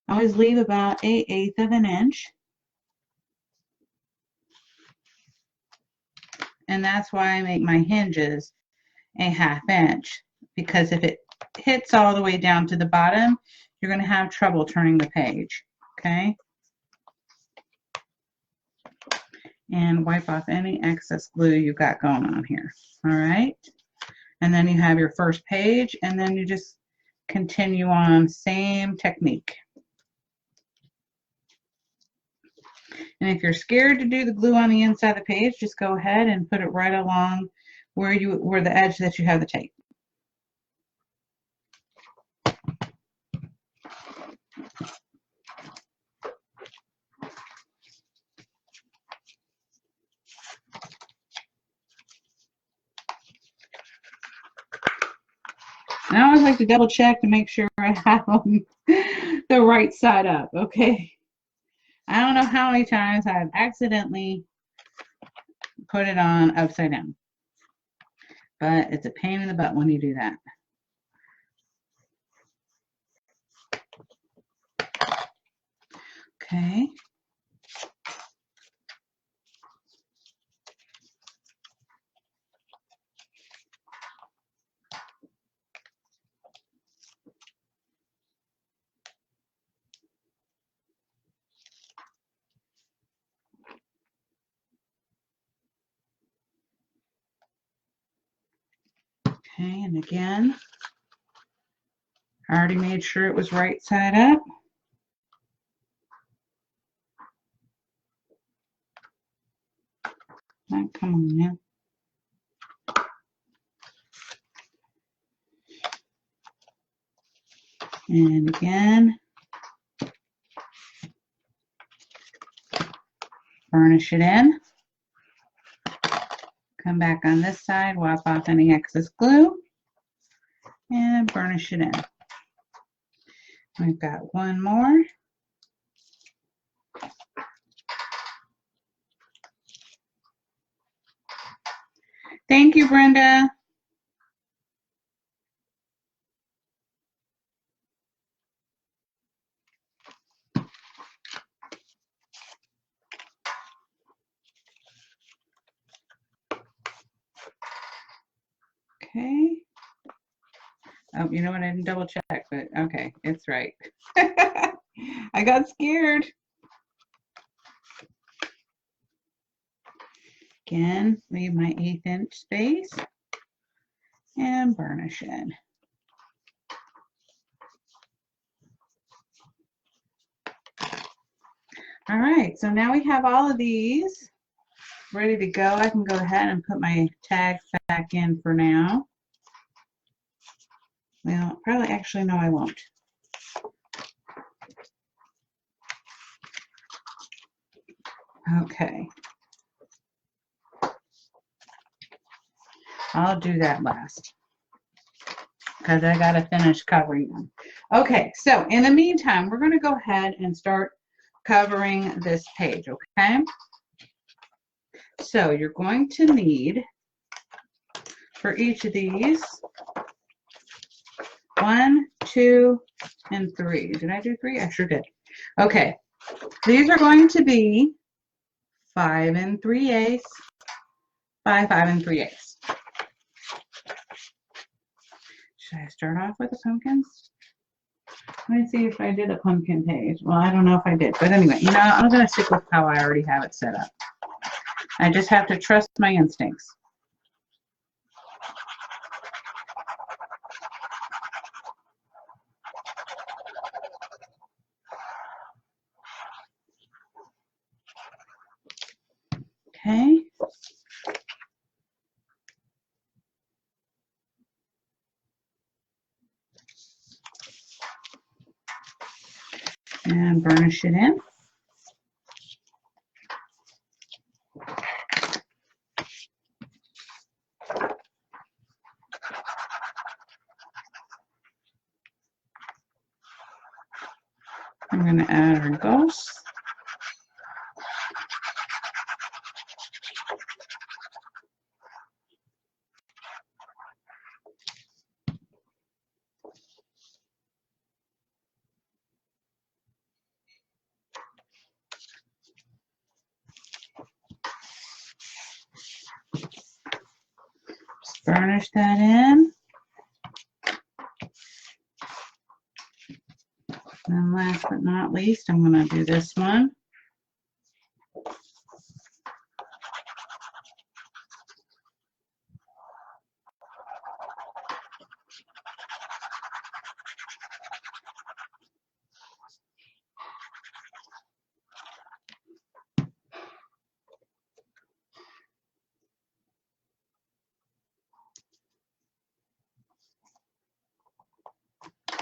Speaker 1: I always leave about 1/8 of an inch. And that's why I make my hinges a 1/2 inch, because if it hits all the way down to the bottom, you're going to have trouble turning the page, okay? And wipe off any excess glue you've got going on here, all right? And then you have your first page, and then you just continue on, same technique. And if you're scared to do the glue on the inside of the page, just go ahead and put it right along where the edge that you have the tape. And I always like to double check to make sure I have them the right side up, okay? I don't know how many times I've accidentally put it on upside down, but it's a pain in the butt when you do that. Okay. Okay, and again, I already made sure it was right side up. Oh, come on now. And again, burnish it in. Come back on this side, wipe off any excess glue, and burnish it in. We've got one more. Thank you, Brenda. Okay. Oh, you know what? I didn't double check, but okay, it's right. I got scared. Again, leave my 1/8 inch space and burnish in. All right, so now we have all of these ready to go. I can go ahead and put my tags back in for now. Well, probably actually, no, I won't. Okay. I'll do that last because I got to finish covering them. Okay, so in the meantime, we're going to go ahead and start covering this page, okay? So you're going to need, for each of these, 1, 2, and 3. Did I do 3? I sure did. Okay, these are going to be 5 3/8 by 5 3/8. Should I start off with the pumpkins? Let me see if I did a pumpkin page. Well, I don't know if I did, but anyway, you know, I'm going to stick with how I already have it set up. I just have to trust my instincts. Okay. And burnish it in. I'm going to add our ghosts. Just burnish that in. And last but not least, I'm going to do this one.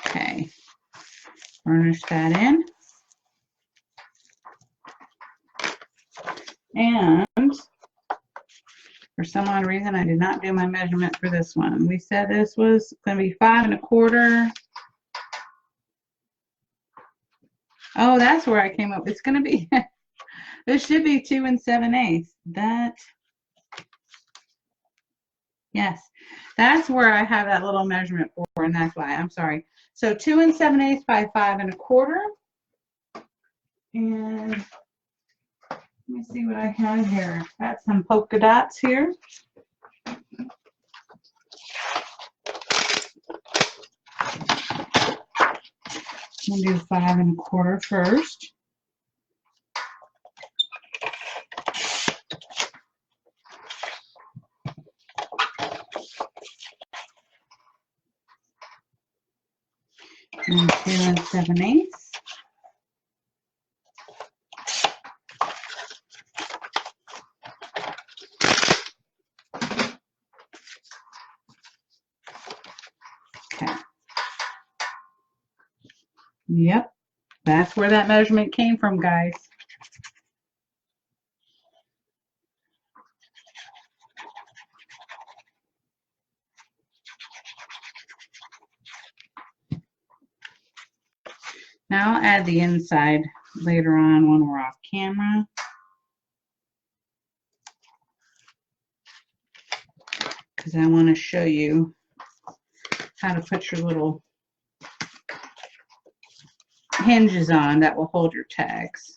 Speaker 1: Okay, burnish that in. And for some odd reason, I did not do my measurement for this one. We said this was going to be 5 1/4. Oh, that's where I came up. It's going to be, this should be 2 7/8. That, yes, that's where I have that little measurement for, and that's why. I'm sorry. So 2 7/8 by 5 1/4. And let me see what I have here. Got some polka dots here. I'm going to do 5 1/4 first. And 2 7/8. Okay. Yep, that's where that measurement came from, guys. Now I'll add the inside later on when we're off camera. Because I want to show you how to put your little hinges on that will hold your tags.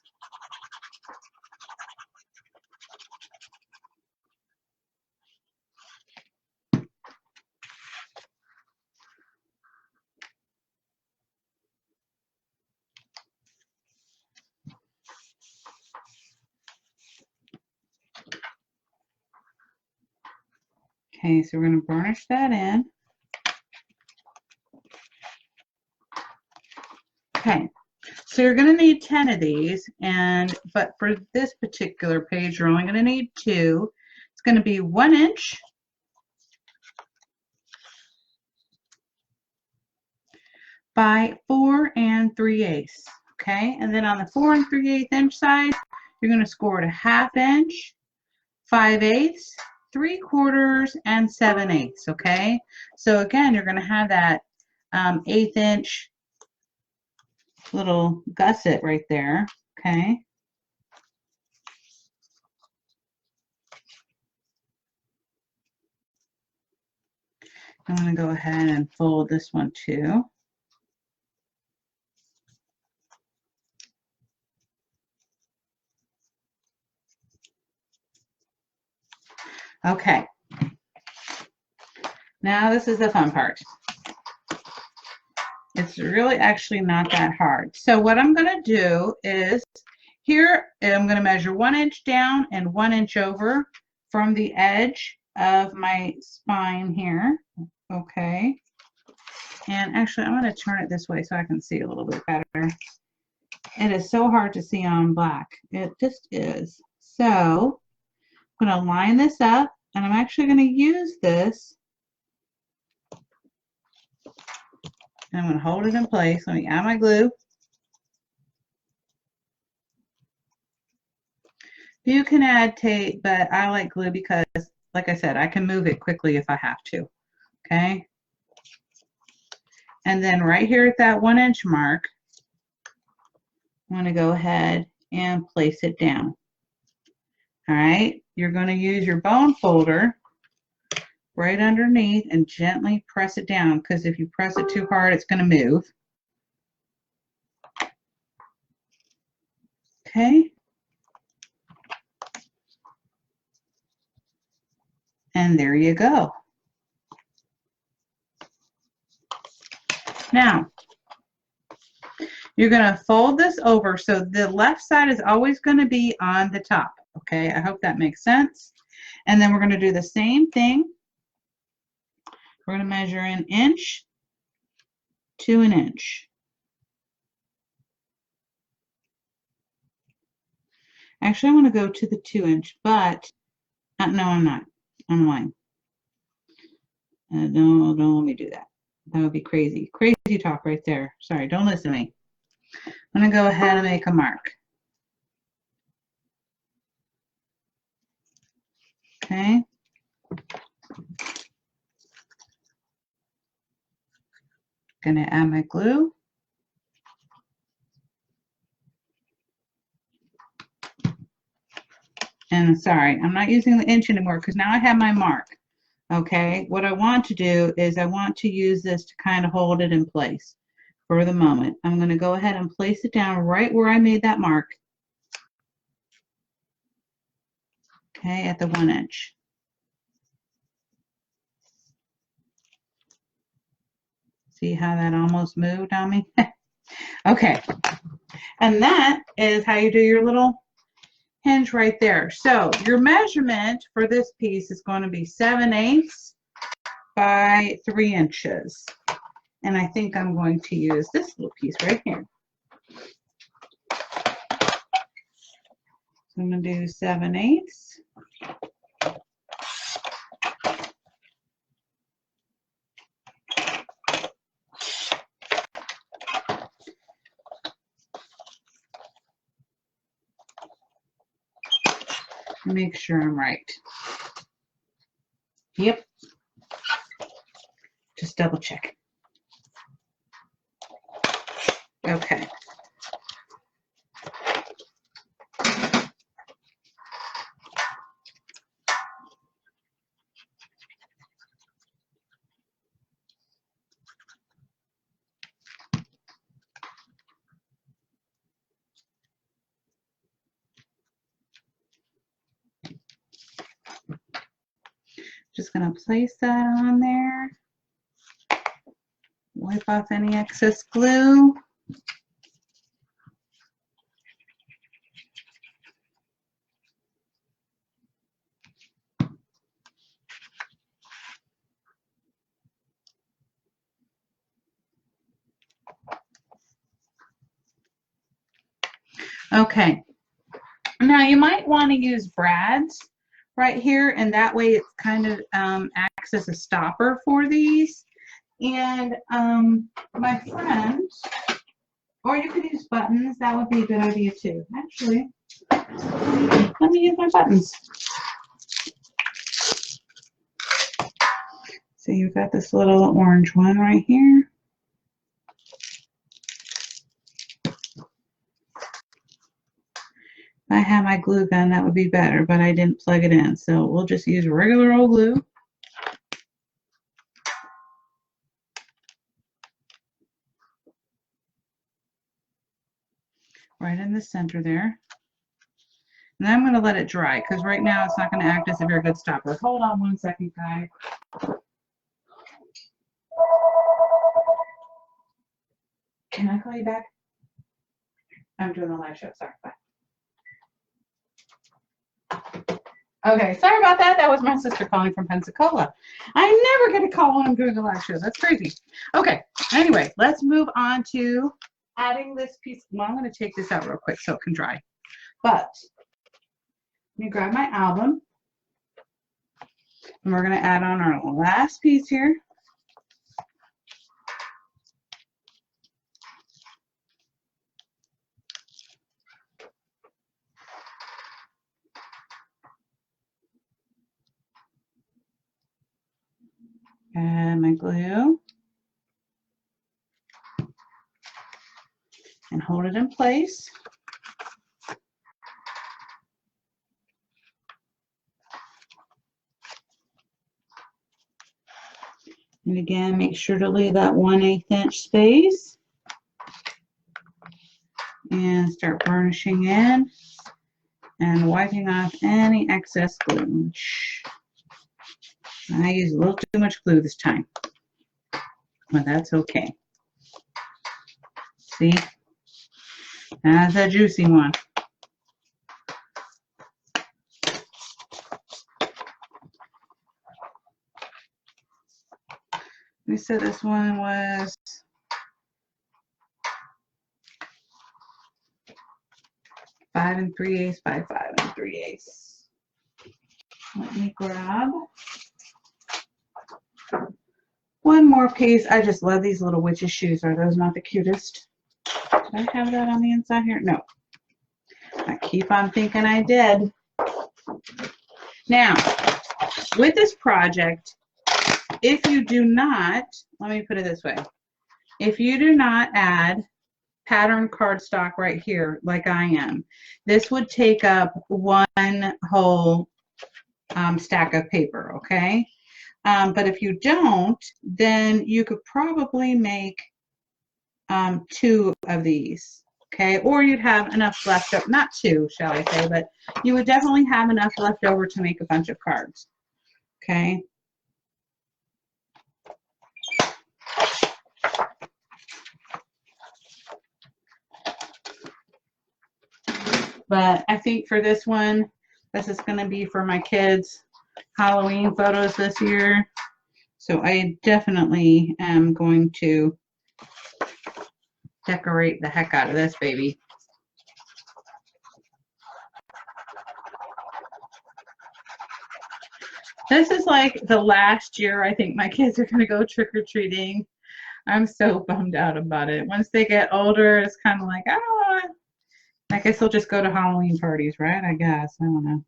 Speaker 1: Okay, so we're going to burnish that in. Okay, so you're going to need 10 of these, but for this particular page, you're only going to need 2. It's going to be 1 inch by 4 3/8. Okay, and then on the 4 3/8 inch side, you're going to score it a 1/2 inch, 5/8, 3/4, and 7/8. Okay, so again, you're going to have that 1/8 inch little gusset right there. Okay. I'm going to go ahead and fold this one too. Okay. Now this is the fun part. It's really actually not that hard. So what I'm going to do is here I'm going to measure 1 inch down and 1 inch over from the edge of my spine here. Okay. And actually I'm going to turn it this way so I can see a little bit better. It is so hard to see on black. It just is. So I'm going to line this up, and I'm actually going to use this. And I'm going to hold it in place. Let me add my glue. You can add tape, but I like glue because, like I said, I can move it quickly if I have to. Okay. And then right here at that 1 inch mark, I'm going to go ahead and place it down. All right. You're going to use your bone folder right underneath and gently press it down, because if you press it too hard, it's going to move. Okay. And there you go. Now, you're going to fold this over so the left side is always going to be on the top. Okay, I hope that makes sense. And then we're going to do the same thing. We're going to measure 1 inch to 1 inch. Actually, I want to go to the 2 inch, but no, I'm not. I'm lying. No, don't let me do that. That would be crazy. Crazy talk right there. Sorry, don't listen to me. I'm going to go ahead and make a mark. Okay. Going to add my glue. And sorry, I'm not using the inch anymore because now I have my mark. Okay, what I want to do is I want to use this to kind of hold it in place for the moment. I'm going to go ahead and place it down right where I made that mark. Okay, at the 1 inch. See how that almost moved on me? Okay, and that is how you do your little hinge right there. So your measurement for this piece is going to be 7/8 by 3 inches. And I think I'm going to use this little piece right here. So I'm going to do 7/8. Make sure I'm right. Yep. Just double check. Okay. Just going to place that on there. Wipe off any excess glue. Okay. Now you might want to use brads right here, and that way it kind of acts as a stopper for these. And my friend, or you could use buttons, that would be a good idea too. Actually, let me use my buttons. So you've got this little orange one right here. If I had my glue gun, that would be better, but I didn't plug it in. So we'll just use regular old glue. Right in the center there. And I'm going to let it dry because right now it's not going to act as a very good stopper. Hold on one second, guys. Can I call you back? I'm doing a live show. Sorry. Bye. Okay, sorry about that. That was my sister calling from Pensacola. I never get a call when I'm doing a live show. That's crazy. Okay, anyway, let's move on to adding this piece. Well, I'm going to take this out real quick so it can dry. But let me grab my album. And we're going to add on our last piece here. Add my glue. And hold it in place. And again, make sure to leave that 1/8 inch space. And start burnishing in and wiping off any excess glue. I used a little too much glue this time, but that's okay. See? That's a juicy one. We said this one was 5 3/8 by 5 3/8. Let me grab one more piece. I just love these little witch's shoes. Are those not the cutest? Did I have that on the inside here? No. I keep on thinking I did. Now, with this project, if you do not, let me put it this way. If you do not add pattern cardstock right here, like I am, this would take up one whole stack of paper, okay? But if you don't, then you could probably make 2 of these, okay? Or you'd have enough left over, not 2, shall I say, but you would definitely have enough left over to make a bunch of cards, okay? But I think for this one, this is going to be for my kids' Halloween photos this year. So I definitely am going to decorate the heck out of this baby. This is like the last year I think my kids are going to go trick-or-treating. I'm so bummed out about it. Once they get older, it's kind of like, oh, I guess they'll just go to Halloween parties, right? I guess. I don't know.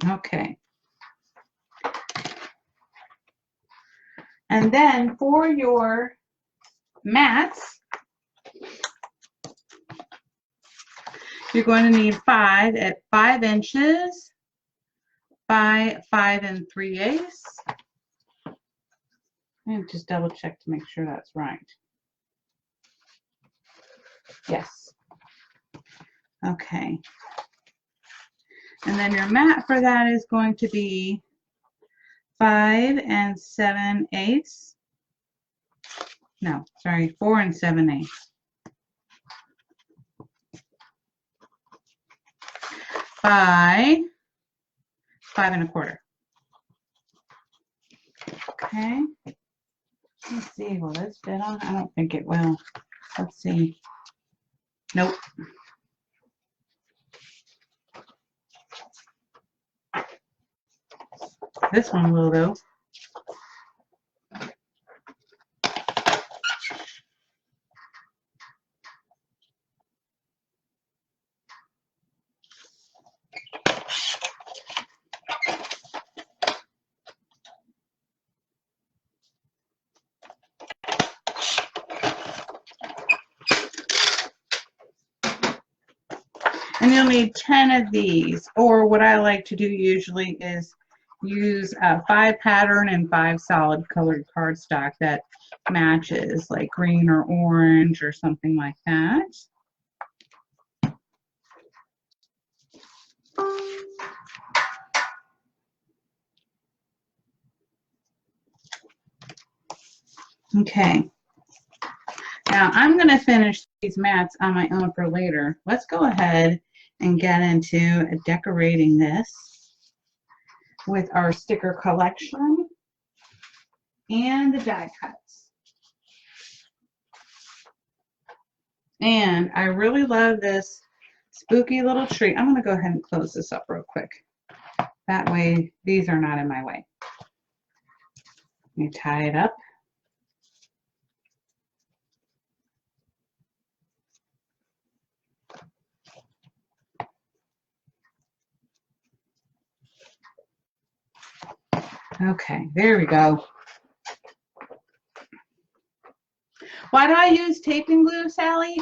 Speaker 1: Okay. And then for your mats, you're going to need 5 at 5 inches by 5 3/8. And just double check to make sure that's right. Yes. Okay. And then your mat for that is going to be 5 7/8. No, sorry, 4 7/8. 5 1/4. Okay. Let's see, will this fit on? I don't think it will. Let's see. Nope. This one will though. And you'll need 10 of these, or what I like to do usually is use 5 pattern and 5 solid colored cardstock that matches, like green or orange or something like that. Okay. Now I'm going to finish these mats on my own for later. Let's go ahead and get into decorating this with our sticker collection and the die cuts. And I really love this spooky little tree. I'm going to go ahead and close this up real quick. That way these are not in my way. Let me tie it up. Okay, there we go. Why do I use tape and glue, Sally?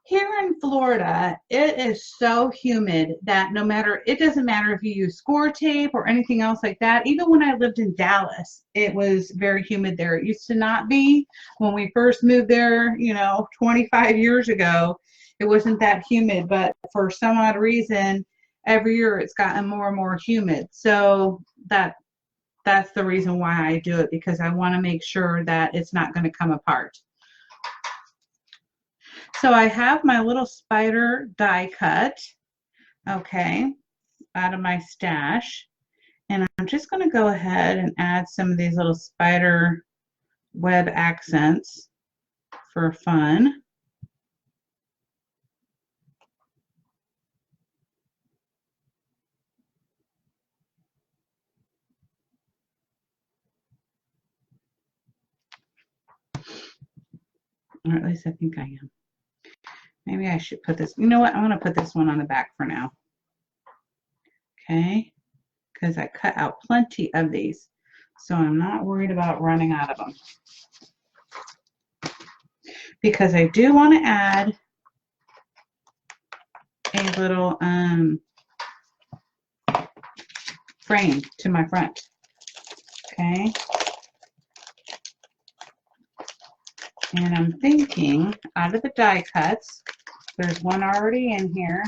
Speaker 1: Here in Florida, it is so humid that no matter, it doesn't matter if you use score tape or anything else like that. Even when I lived in Dallas, it was very humid there. It used to not be. When we first moved there, 25 years ago, it wasn't that humid, but for some odd reason, every year it's gotten more and more humid. So that's the reason why I do it, because I want to make sure that it's not going to come apart. So I have my little spider die cut, okay, out of my stash. And I'm just going to go ahead and add some of these little spider web accents for fun. Or at least I think I am. Maybe I should put this, you know what, I'm going to put this one on the back for now. Okay, because I cut out plenty of these, so I'm not worried about running out of them. Because I do want to add a little frame to my front. Okay. And I'm thinking, out of the die cuts, there's one already in here.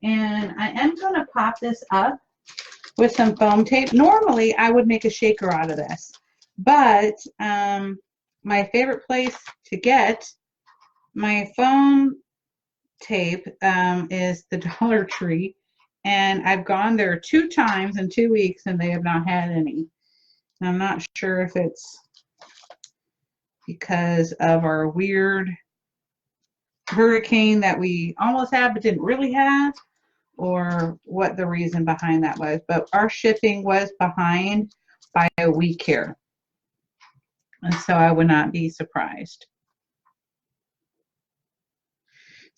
Speaker 1: And I am going to pop this up with some foam tape. Normally, I would make a shaker out of this, but my favorite place to get my foam tape is the Dollar Tree, and I've gone there 2 times in 2 weeks, and they have not had any. And I'm not sure if it's because of our weird hurricane that we almost had but didn't really have, or what the reason behind that was. But our shipping was behind by a week here, and so I would not be surprised.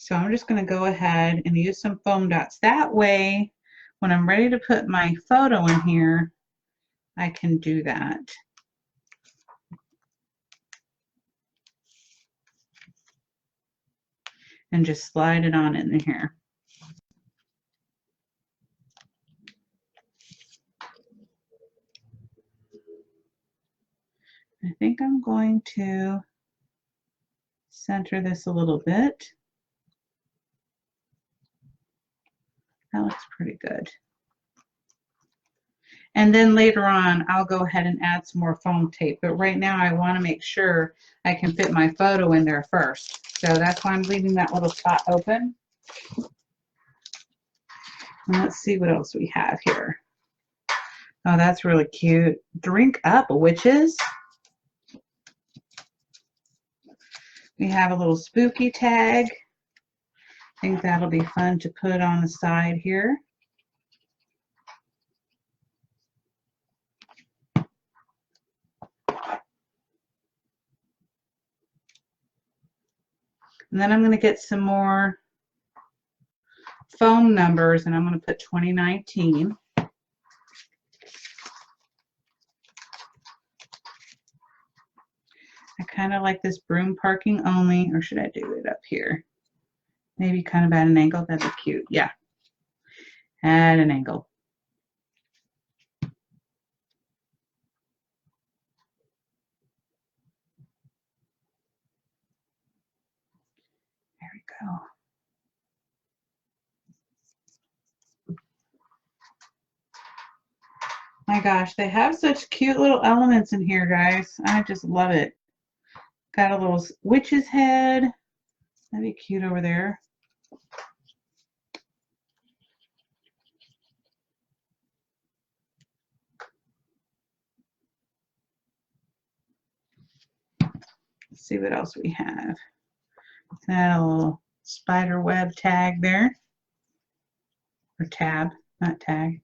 Speaker 1: So I'm just going to go ahead and use some foam dots. That way, when I'm ready to put my photo in here, I can do that. And just slide it on in here. I think I'm going to center this a little bit. That looks pretty good. And then later on, I'll go ahead and add some more foam tape. But right now, I want to make sure I can fit my photo in there first. So that's why I'm leaving that little spot open. And let's see what else we have here. Oh, that's really cute. Drink up, witches. We have a little spooky tag. I think that'll be fun to put on the side here. And then I'm going to get some more foam numbers, and I'm going to put 2019. I kind of like this broom parking only, or should I do it up here? Maybe kind of at an angle. That'd be cute. Yeah, at an angle. There we go. My gosh, they have such cute little elements in here, guys. I just love it. Got a little witch's head. That'd be cute over there. Let's see what else we have. Got a little spider web tag there. Or tab, not tag.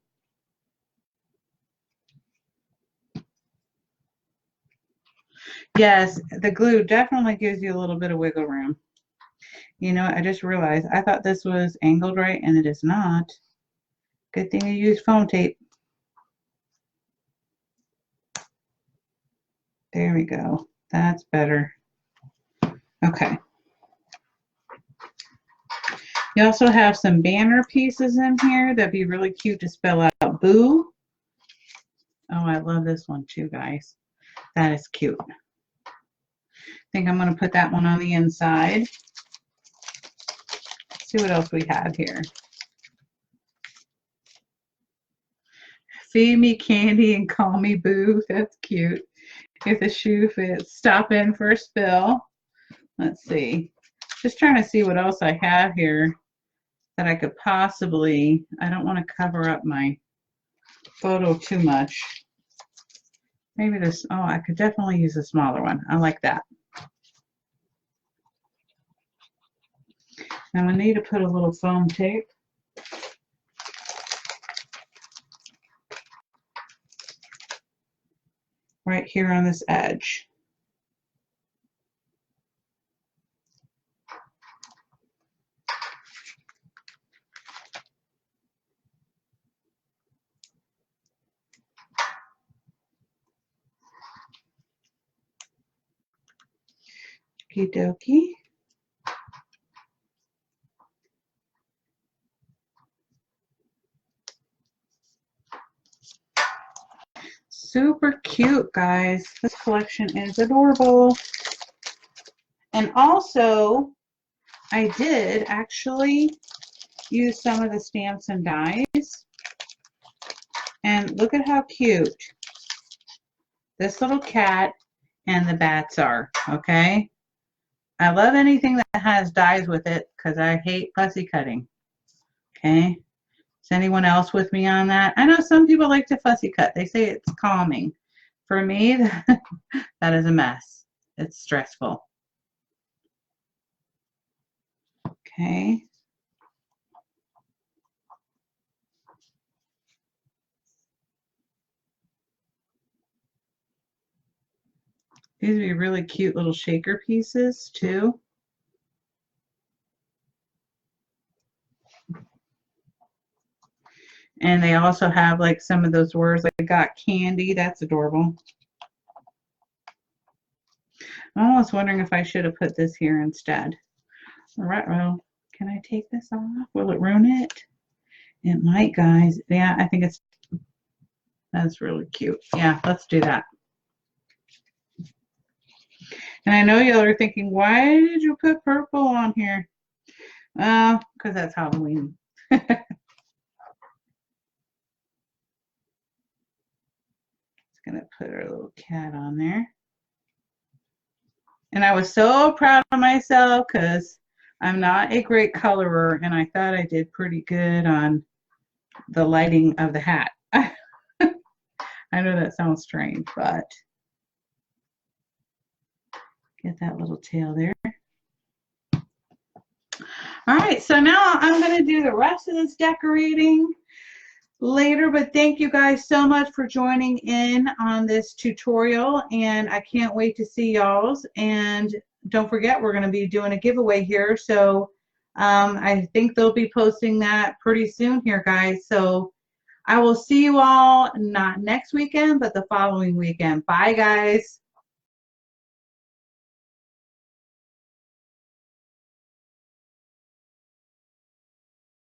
Speaker 1: Yes, the glue definitely gives you a little bit of wiggle room. You know, I just realized I thought this was angled right, and it is not. Good thing you used foam tape. There we go. That's better. Okay. You also have some banner pieces in here that'd be really cute to spell out boo. Oh, I love this one too, guys. That is cute. I think I'm going to put that one on the inside. Let's see what else we have here. Feed me candy and call me boo. That's cute. If the shoe fits, stop in for a spill. Let's see. Just trying to see what else I have here that I could possibly, I don't want to cover up my photo too much. Maybe this, oh, I could definitely use a smaller one. I like that. Now I need to put a little foam tape. Right here on this edge. Okie dokie. Super cute, guys. This collection is adorable. And also, I did actually use some of the stamps and dies And look at how cute this little cat and the bats are, okay? I love anything that has dies with it because I hate fussy cutting, okay? Is anyone else with me on that? I know some people like to fussy cut. They say it's calming. For me, that is a mess. It's stressful. Okay. These would be really cute little shaker pieces too. And they also have like some of those words like got candy. That's adorable. I'm almost wondering if I should have put this here instead. Ruh-roh. Can I take this off? Will it ruin it? It might, guys. Yeah, I think that's really cute. Yeah, let's do that. And I know y'all are thinking, why did you put purple on here? Well, because that's Halloween. Just gonna put our little cat on there. And I was so proud of myself because I'm not a great colorer, and I thought I did pretty good on the lighting of the hat. I know that sounds strange, but get that little tail there. All right, so now I'm going to do the rest of this decorating later, but thank you guys so much for joining in on this tutorial, and I can't wait to see y'all's. And don't forget, we're going to be doing a giveaway here, so I think they'll be posting that pretty soon here, guys. So I will see you all not next weekend, but the following weekend. Bye, guys.